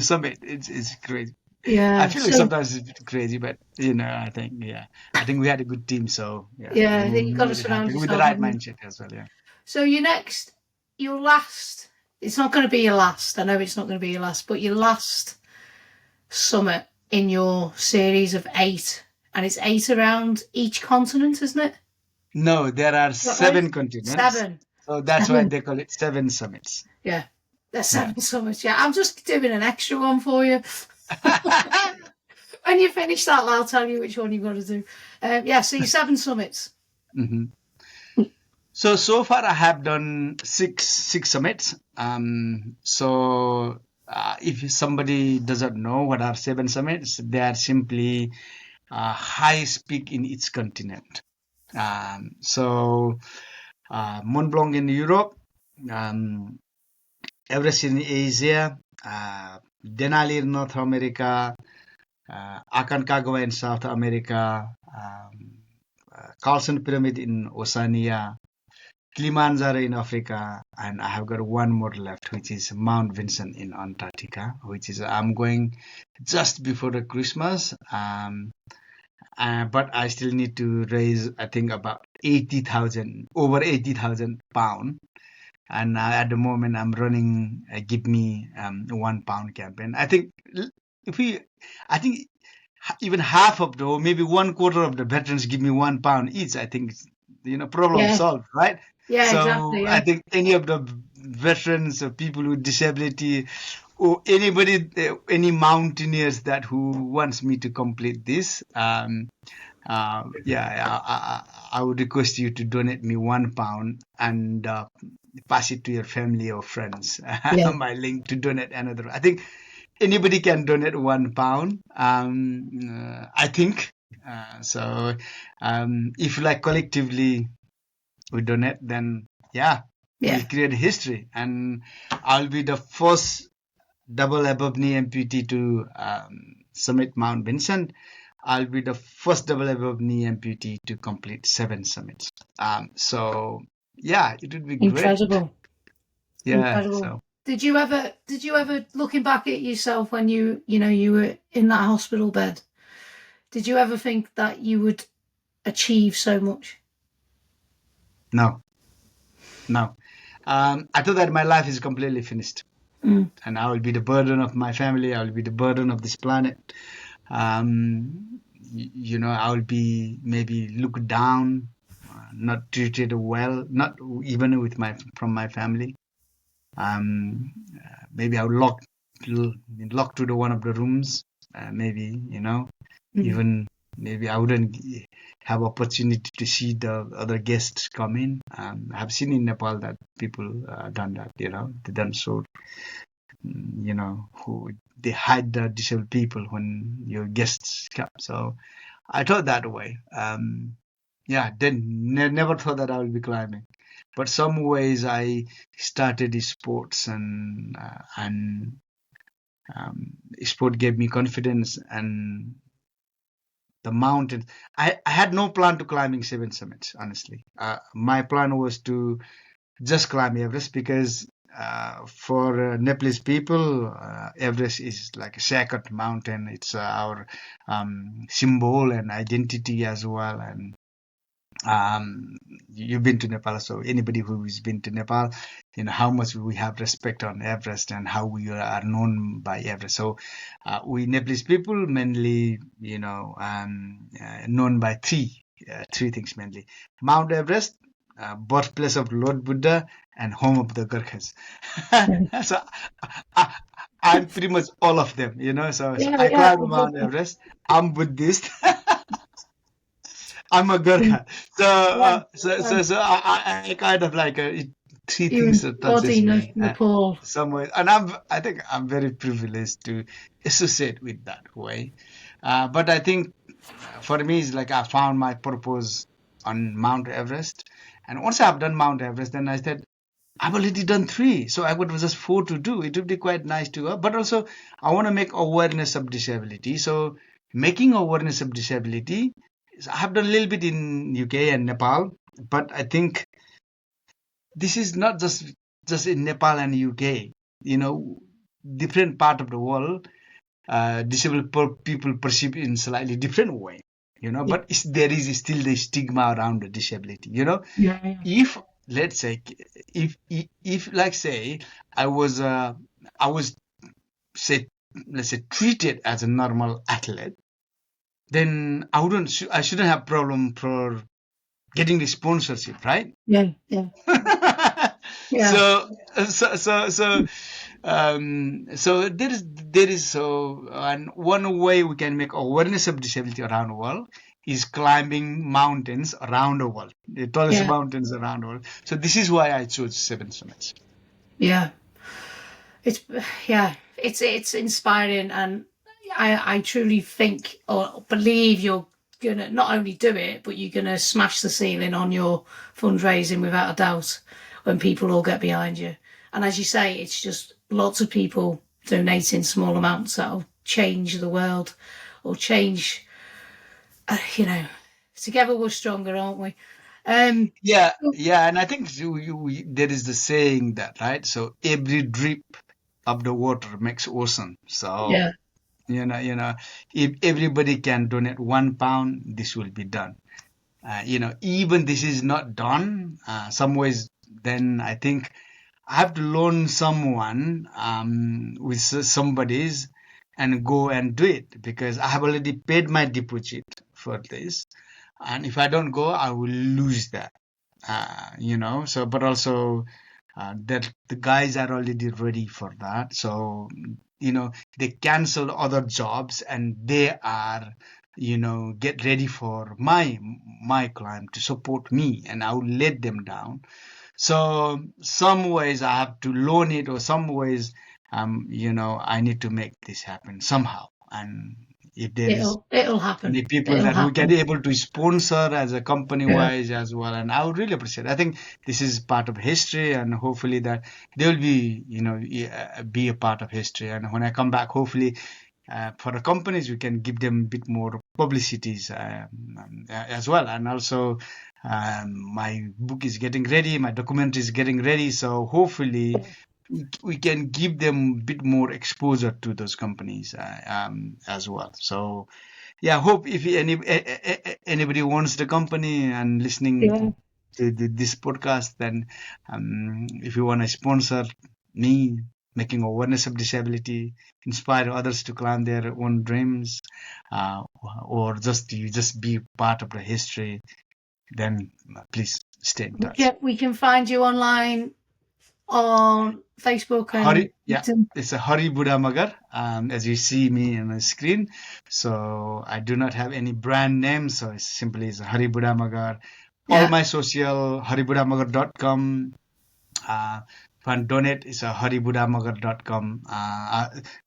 summit. It's crazy. I feel like sometimes it's crazy, but I think we had a good team, so I think you've got to surround yourself with the right mindset as well. Yeah. So your last, it's not going to be your last. I know it's not going to be your last, but your last summit in your series of 8, and it's 8 around each continent, isn't it? No, there are 7 continents. 7. So that's why they call it 7 summits. Yeah, there's 7 summits. Yeah, I'm just doing an extra one for you. When you finish that, I'll tell you which one you've got to do. So your 7 summits. Mm-hmm. So far I have done 6 summits. So if somebody doesn't know what are 7 summits, they are simply highest peak in each continent. So Mont Blanc in Europe, Everest in Asia, Denali in North America, Aconcagua in South America, Carlson Pyramid in Oceania, Kilimanjaro in Africa, and I have got one more left, which is Mount Vincent in Antarctica, which is I'm going just before the Christmas. But I still need to raise, I think, about 80,000, over 80,000 pound. And at the moment, I'm running a Give Me £1 campaign. I think I think even half of the, or maybe one quarter of the veterans give me £1 each. I think, problem Yeah. solved, right? Yeah, So exactly. I Yeah. think any of the veterans or people with disability or anybody, any mountaineers that who wants me to complete this, I would request you to donate me £1 and pass it to your family or friends. Yeah. My link to donate another. I think anybody can donate £1. I think so. If like collectively we donate, then Yeah. we'll create history, and I'll be the first double above knee amputee to summit Mount Vincent. I'll be the first double above knee amputee to complete 7 summits. So yeah, it would be great. Incredible. Yeah. Incredible. So Did you ever looking back at yourself when you were in that hospital bed, did you ever think that you would achieve so much? no. I thought that my life is completely finished. Mm. And I will be the burden of my family. I will be the burden of this planet. I will be maybe looked down, not treated well, not even from my family. Maybe I would lock to one of the rooms. Maybe even maybe I wouldn't have opportunity to see the other guests come in. I've seen in Nepal that people done that. They done so. Who they hide the disabled people when your guests come. So I thought that way. Never thought that I would be climbing, but some ways I started sports, and sport gave me confidence, and the mountains. I had no plan to climbing 7 summits. Honestly, my plan was to just climb Everest because for Nepalese people, Everest is like a sacred mountain. It's our symbol and identity as well. And you've been to Nepal, so anybody who's been to Nepal, how much we have respect on Everest and how we are known by Everest. So we Nepalese people mainly, known by three things mainly: Mount Everest, birthplace of Lord Buddha, and home of the Gurkhas. So I'm pretty much all of them, So I climb Mount Everest. I'm Buddhist. I'm a Gurkha. So I kind of like 3 things that touches me Nepal. somewhere, and I think I'm very privileged to associate with that way. But I think for me, it's like I found my purpose on Mount Everest. And once I've done Mount Everest, then I said, I've already done 3, so I got just 4 to do. It would be quite nice to, but also I want to make awareness of disability. So making awareness of disability, I have done a little bit in UK and Nepal, but I think this is not just in Nepal and UK. Different part of the world, disabled people perceive in slightly different way. But there is still the stigma around the disability. If let's say, if like say I was say let's say treated as a normal athlete, then I shouldn't have problem for getting the sponsorship, right? Yeah. So there is so, and one way we can make awareness of disability around the world is climbing mountains around the world, the tallest mountains around the world. So this is why I chose 7 summits. Yeah. It's inspiring, and I truly think or believe you're gonna not only do it, but you're gonna smash the ceiling on your fundraising without a doubt when people all get behind you. And as you say, it's just lots of people donating small amounts that'll change the world or change, together we're stronger, aren't we? Yeah, yeah, and I think there is the saying that, right? So every drip of the water makes ocean. So yeah, if everybody can donate £1, this will be done. Even this is not done, some ways, then I think I have to loan someone with somebody's and go and do it because I have already paid my deposit for this. And if I don't go, I will lose that. So but also that the guys are already ready for that. So they cancel other jobs and they are get ready for my climb to support me, and I will let them down. So some ways I have to loan it, or some ways I need to make this happen somehow. And if there is it'll happen. any people It'll that we can happen. be able to sponsor as a company Yeah, wise as well, and I would really appreciate it. I think this is part of history, and hopefully that they will be be a part of history. And when I come back, hopefully for the companies we can give them a bit more publicities as well. And also my book is getting ready, my documentary is getting ready, so hopefully we can give them a bit more exposure to those companies as well. So yeah, hope if anybody wants the company and yeah, listening to this podcast, then if you want to sponsor me, making awareness of disability, inspire others to climb their own dreams, or just be part of the history, then please stay in touch. we can find you online on Facebook and Yeah, it's a Hari Budha Magar, as you see me on the screen. So I do not have any brand name, so it's simply is Hari Budha Magar. All my social, haribudhamagar.com. If you donate, it's a haribudhamagar.com.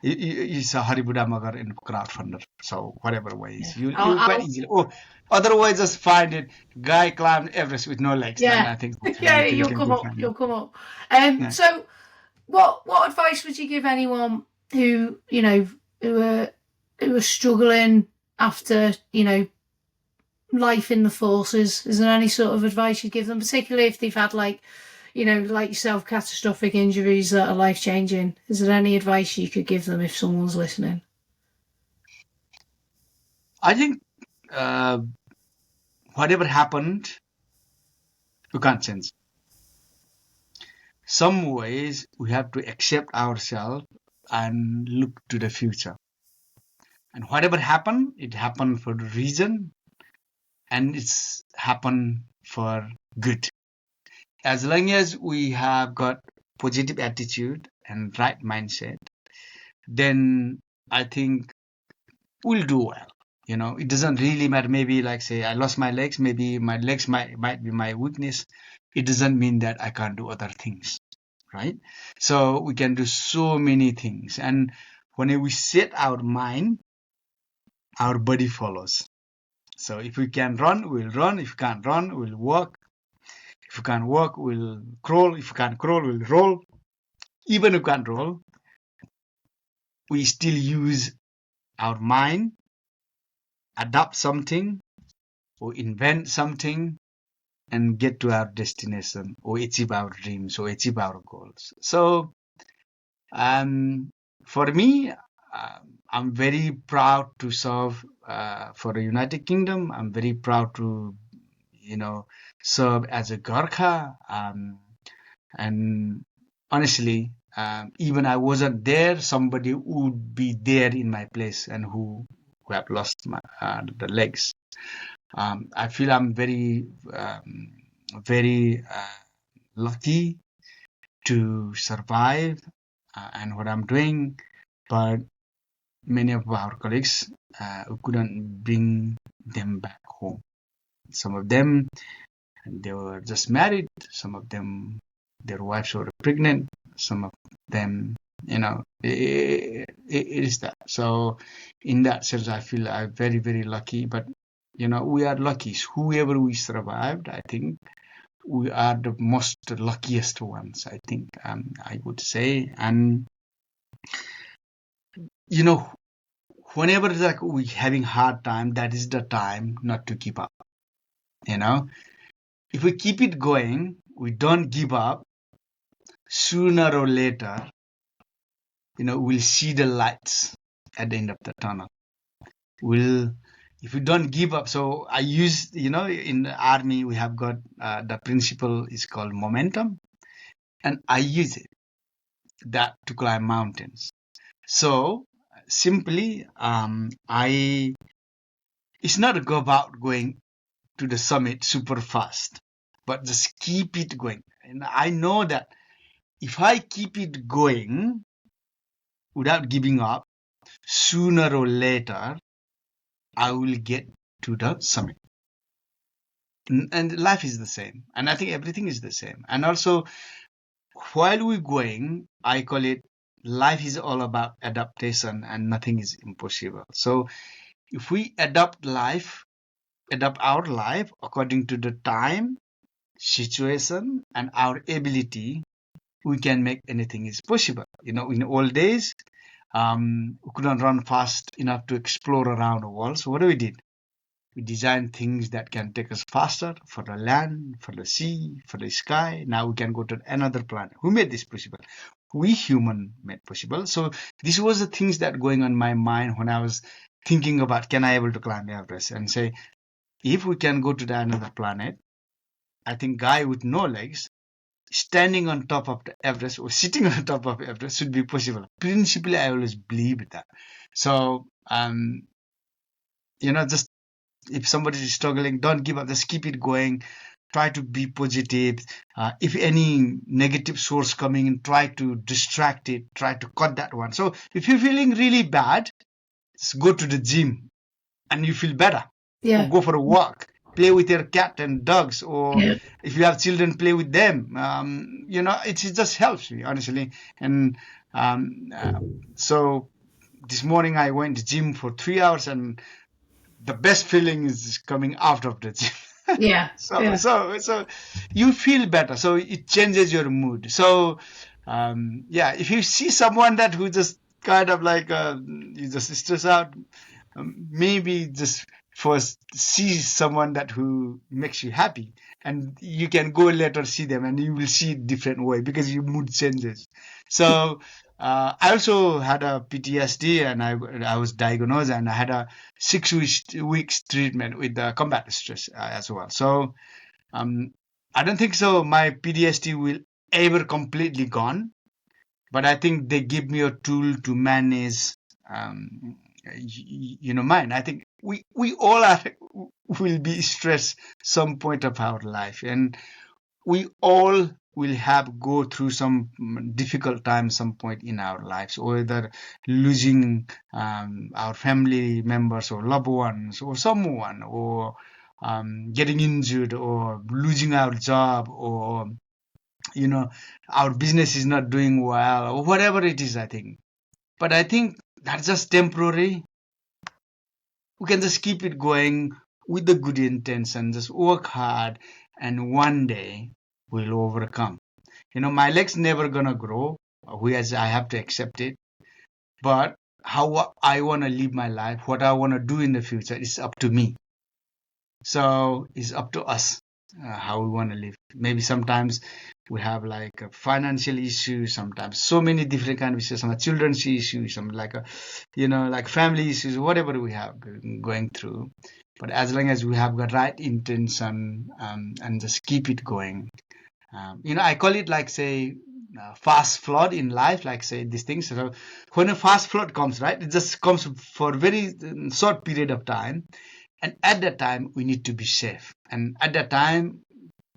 It's a haribudhamagar in crowdfunder. So whatever ways, you quite easily. Oh, otherwise just find it. Guy climbed Everest with no legs. Then I think you'll come up. You'll come up. So what advice would you give anyone who who are struggling after life in the forces? Is there any sort of advice you'd give them, particularly if they've had like yourself, catastrophic injuries that are life changing? Is there any advice you could give them if someone's listening? I think whatever happened, you can't change. Some ways we have to accept ourselves and look to the future. And whatever happened, it happened for a reason, and it's happened for good. As long as we have got positive attitude and right mindset, then I think we'll do well. It doesn't really matter. Maybe like say I lost my legs, maybe my legs might be my weakness. It doesn't mean that I can't do other things, right? So we can do so many things. And when we set our mind, our body follows. So if we can run, we'll run. If we can't run, we'll walk. If we can't walk, we'll crawl. If we can't crawl, we'll roll. Even if we can't roll, we still use our mind, adapt something, or invent something, and get to our destination, or achieve our dreams, or achieve our goals. So for me, I'm very proud to serve for the United Kingdom. I'm very proud to serve as a Gurkha. And honestly, even I wasn't there, somebody would be there in my place, and who have lost the legs. I feel I'm very lucky to survive and what I'm doing, but many of our colleagues couldn't bring them back home. Some of them, they were just married. Some of them, their wives were pregnant. Some of them, it is that. So in that sense, I feel I'm very, very lucky. But, we are lucky. Whoever we survived, I think we are the most luckiest ones, I think, I would say. And, whenever like we having hard time, that is the time not to give up. you know. If we keep it going, we don't give up, sooner or later, we'll see the lights at the end of the tunnel. If we don't give up, so I use, in the army, we have got the principle is called momentum, and I use that to climb mountains. So simply, it's not about going to the summit super fast, but just keep it going. And I know that if I keep it going without giving up, sooner or later, I will get to the summit. And life is the same. And I think everything is the same. And also, while we're going, I call it life is all about adaptation and nothing is impossible. So if we adapt our life according to the time, situation, and our ability, we can make anything is possible. In old days, we couldn't run fast enough to explore around the world. So what do we did? We designed things that can take us faster for the land, for the sea, for the sky. Now we can go to another planet. Who made this possible? We human made possible. So this was the things that going on my mind when I was thinking about, can I able to climb Everest, and say, if we can go to another planet, I think guy with no legs standing on top of the Everest or sitting on top of Everest should be possible. Principally, I always believe that. So, just if somebody is struggling, don't give up. Just keep it going. Try to be positive. If any negative source coming in, try to distract it. Try to cut that one. So if you're feeling really bad, just go to the gym and you feel better. Yeah. Or go for a walk. Play with your cat and dogs, or Yeah. if you have children, play with them. It just helps me, honestly. And so this morning I went to gym for 3 hours, and the best feeling is coming out of the gym. Yeah. So you feel better. So it changes your mood. So if you see someone that who just kind of like you just stress out, maybe just first see someone that who makes you happy, and you can go later see them, and you will see it different way because your mood changes. So I also had a PTSD, and I was diagnosed, and I had a 6 weeks treatment with the combat stress as well. So I don't think so my PTSD will ever completely gone, but I think they give me a tool to manage mine. I think we all will be stressed some point of our life, and we all will have go through some difficult times some point in our lives, whether losing our family members or loved ones or someone, or getting injured, or losing our job, or our business is not doing well, or whatever it is, I think. But I think that's just temporary. We can just keep it going with the good intention, just work hard, and one day we'll overcome. My legs never gonna grow, whereas I have to accept it. But how I want to live my life, what I want to do in the future, is up to me. So it's up to us how we want to live. Maybe sometimes we have like a financial issue, sometimes so many different kind of issues, some children's issues, some like family issues, whatever we have going through. But as long as we have got right intention and just keep it going, I call it like, say, fast flood in life, like say these things. So when a fast flood comes, right, it just comes for a very short period of time. And at that time, we need to be safe. And at that time,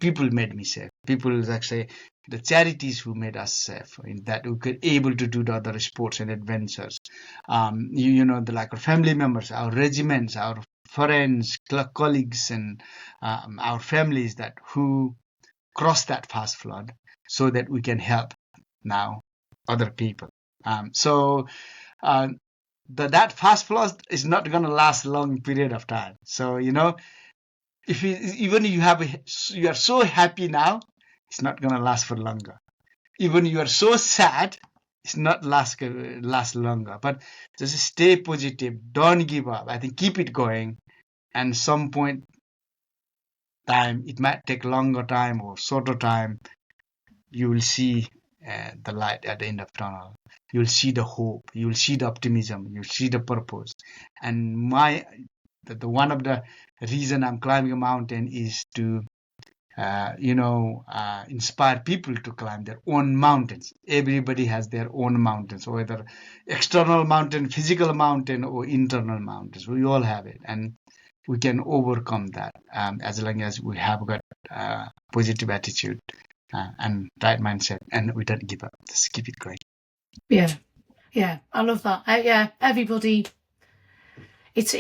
people made me safe. People, like say, the charities who made us safe, in that we could able to do the other sports and adventures. Like our family members, our regiments, our friends, colleagues, and our families that who crossed that fast flood, so that we can help now other people. That fast flood is not going to last a long period of time. So if even you are so happy now, it's not going to last for longer. Even you are so sad, it's not last longer. But just stay positive, don't give up. I think keep it going, and some point time, it might take longer time or shorter time, you will see the light at the end of tunnel. You will see the hope. You will see the optimism. You will see the purpose. And the one of the reason I'm climbing a mountain is to inspire people to climb their own mountains. Everybody has their own mountains, whether external mountain, physical mountain, or internal mountains. We all have it, and we can overcome that as long as we have got positive attitude and right mindset, and we don't give up. Just keep it going. Yeah, I love that. Yeah, everybody. It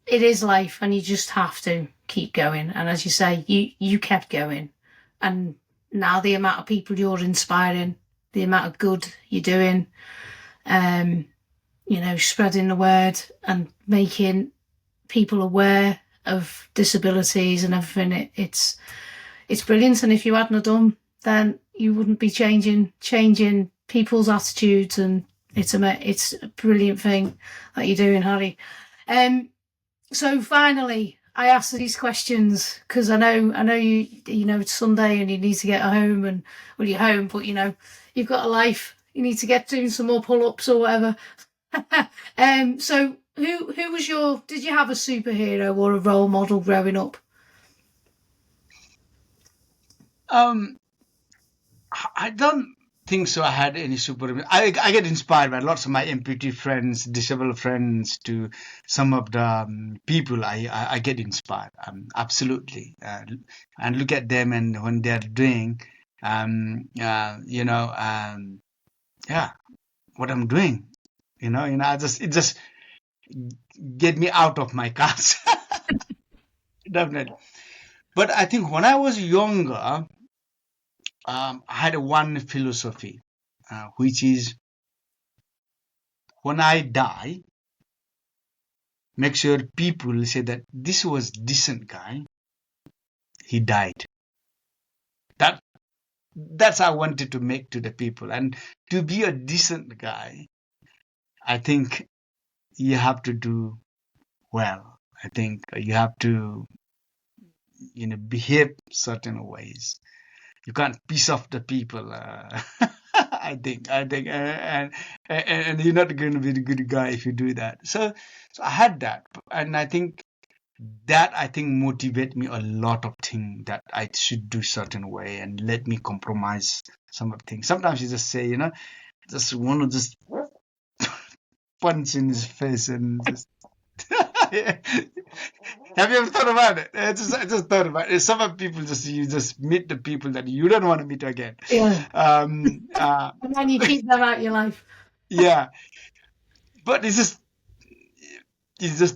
is life, and you just have to keep going. And as you say, you kept going, and now the amount of people you're inspiring, the amount of good you're doing, spreading the word and making people aware of disabilities and everything. It's brilliant. And if you hadn't done, then you wouldn't be changing people's attitudes, and it's a brilliant thing that you're doing, Harry. So finally, I ask these questions because I know you it's Sunday and you need to get home, and well, you're home, but you've got a life. You need to get doing some more pull-ups or whatever. So who was did you have a superhero or a role model growing up? I don't think so. I had any super. I get inspired by lots of my amputee friends, disabled friends, to some of the people. I get inspired. Absolutely. And look at them, and when they're doing, what I'm doing, it just get me out of my cars. Definitely. But I think when I was younger, I had one philosophy, which is, when I die, make sure people say that this was decent guy. He died. That's I wanted to make to the people. And to be a decent guy, I think you have to do well. I think you have to, behave certain ways. You can't piss off the people. I think, and you're not going to be the good guy if you do that. So I had that, and I think that motivate me a lot of things that I should do certain way, and let me compromise some of things. Sometimes you just say, just want to just punch in his face and just. Have you ever thought about it? I just thought about it. Some of people you just meet the people that you don't want to meet again. Yeah. And then you keep them out of your life. Yeah. But you just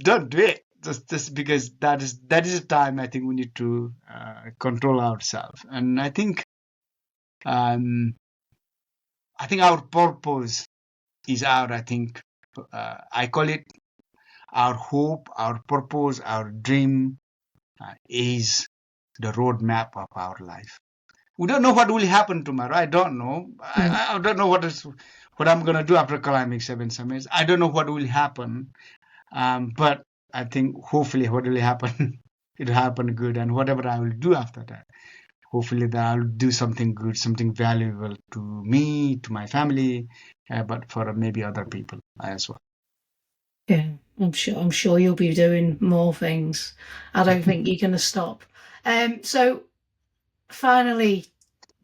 don't do it. Just because that is a time I think we need to control ourselves. And I think our purpose is I call it our hope, our purpose, our dream is the roadmap of our life. We don't know what will happen tomorrow. I don't know. I don't know what I'm going to do after climbing 7 summits. I don't know what will happen. But I think hopefully what will happen, it'll happen good. And whatever I will do after that, hopefully that I'll do something good, something valuable to me, to my family, but for maybe other people as well. Yeah, I'm sure you'll be doing more things. I don't think you're going to stop. So finally,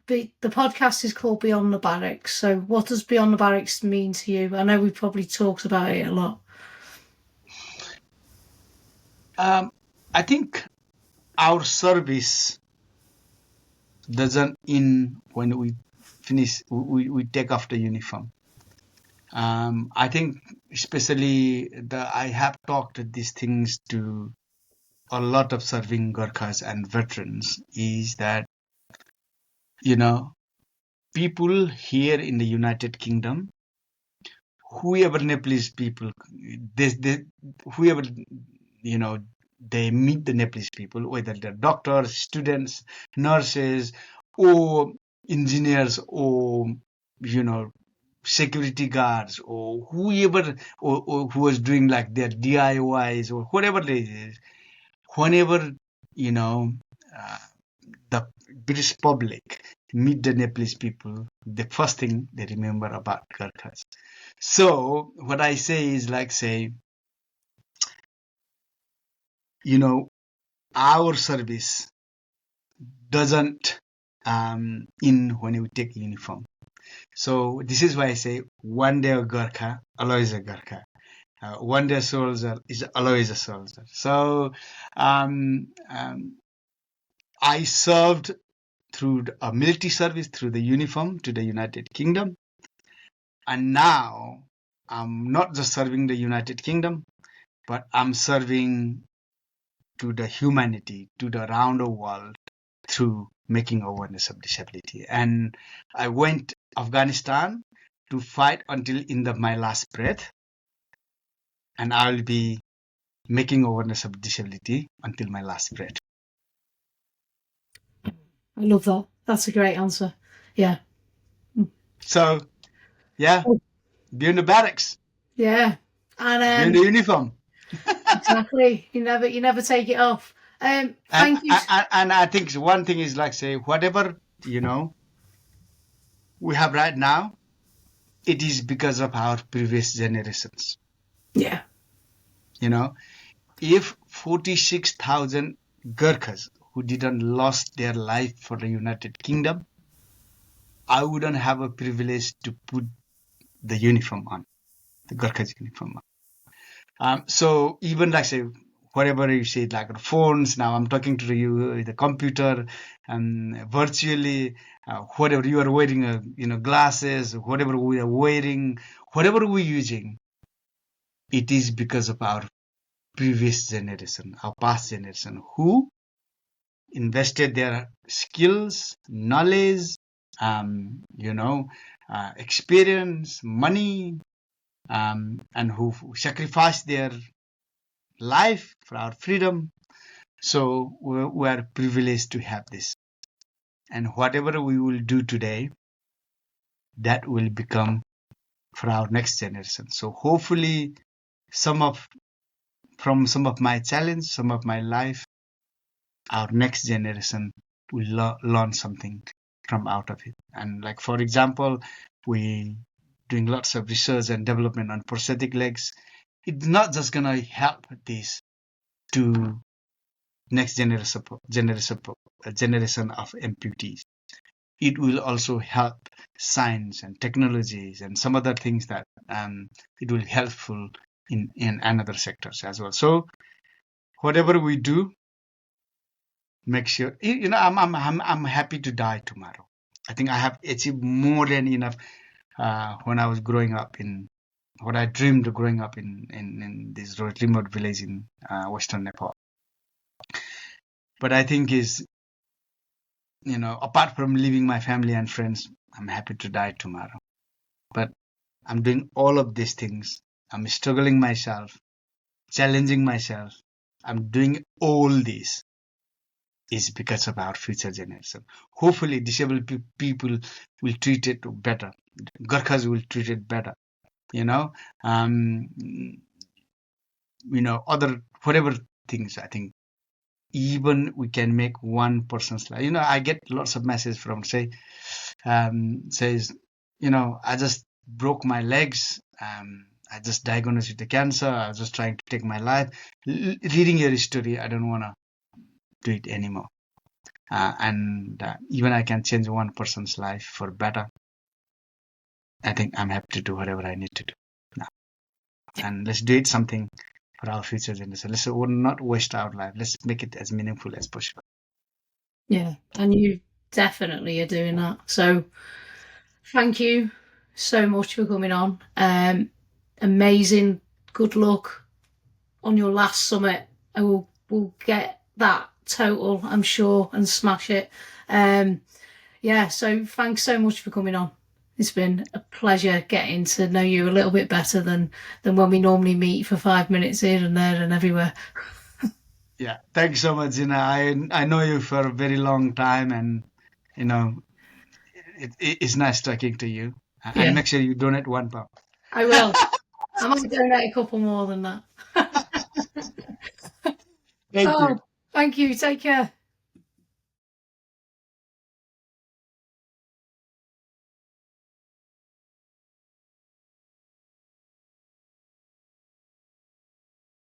the podcast is called Beyond the Barracks. So what does Beyond the Barracks mean to you? I know we've probably talked about it a lot. I think our service doesn't end when we finish, we take off the uniform. I think especially I have talked these things to a lot of serving Gurkhas and veterans, is that, people here in the United Kingdom, whoever Nepalese people, whoever, they meet the Nepalese people, whether they're doctors, students, nurses, or engineers, or, security guards, or whoever, or who was doing like their DIYs or whatever it is, whenever, the British public meet the Nepalese people, the first thing they remember about Gurkhas. So what I say is like, say, our service doesn't in when we take uniform. So this is why I say one day a Gurkha, always a Gurkha. One day a soldier is always a soldier. So I served through a military service, through the uniform to the United Kingdom. And now I'm not just serving the United Kingdom, but I'm serving to the humanity, to the round the world through making awareness of disability. And I went Afghanistan to fight until my last breath. And I will be making awareness of disability until my last breath. I love that. That's a great answer. Yeah. So, yeah, be in the barracks. Yeah. And be in the uniform. Exactly. You never take it off. Thank you. And I think one thing is like, say, whatever, we have right now, it is because of our previous generations. Yeah. If 46,000 Gurkhas who didn't lost their life for the United Kingdom, I wouldn't have a privilege to put the uniform on, the Gurkhas uniform on. So even like, say, whatever you say, like the phones, now I'm talking to you, the computer, and virtually, whatever you are wearing, glasses, whatever we are wearing, whatever we're using, it is because of our previous generation, our past generation, who invested their skills, knowledge, experience, money, and who sacrificed their life for our freedom. So we are privileged to have this. And whatever we will do today, that will become for our next generation. So hopefully from some of my challenge, some of my life, our next generation will learn something from out of it. And like, for example, we doing lots of research and development on prosthetic legs. It's not just going to help this to next generation of amputees. It will also help science and technologies and some other things that it will helpful in another sectors as well. So whatever we do, make sure, I'm happy to die tomorrow. I think I have achieved more than enough when I was growing up in what I dreamed of growing up in this remote village in Western Nepal. But I think is, apart from leaving my family and friends, I'm happy to die tomorrow. But I'm doing all of these things. I'm struggling myself, challenging myself. I'm doing all this is because of our future generation. Hopefully, disabled people will treat it better. Gurkhas will treat it better. Other whatever things. I think even we can make one person's life. I get lots of messages from says, I just broke my legs. I just diagnosed with the cancer. I was just trying to take my life. Reading your story, I don't want to do it anymore. And even I can change one person's life for better. I think I'm happy to do whatever I need to do now. And let's do it something for our future generation. Let's not waste our life. Let's make it as meaningful as possible. Yeah, and you definitely are doing that. So thank you so much for coming on. Amazing. Good luck on your last summit. And we'll get that total, I'm sure, and smash it. So thanks so much for coming on. It's been a pleasure getting to know you a little bit better than when we normally meet for 5 minutes here and there and everywhere. Yeah, thanks so much, Gina. I know you for a very long time, and it's nice talking to you. Yeah. And make sure you donate £1. I will. I might donate a couple more than that. Thank you. Thank you. Take care.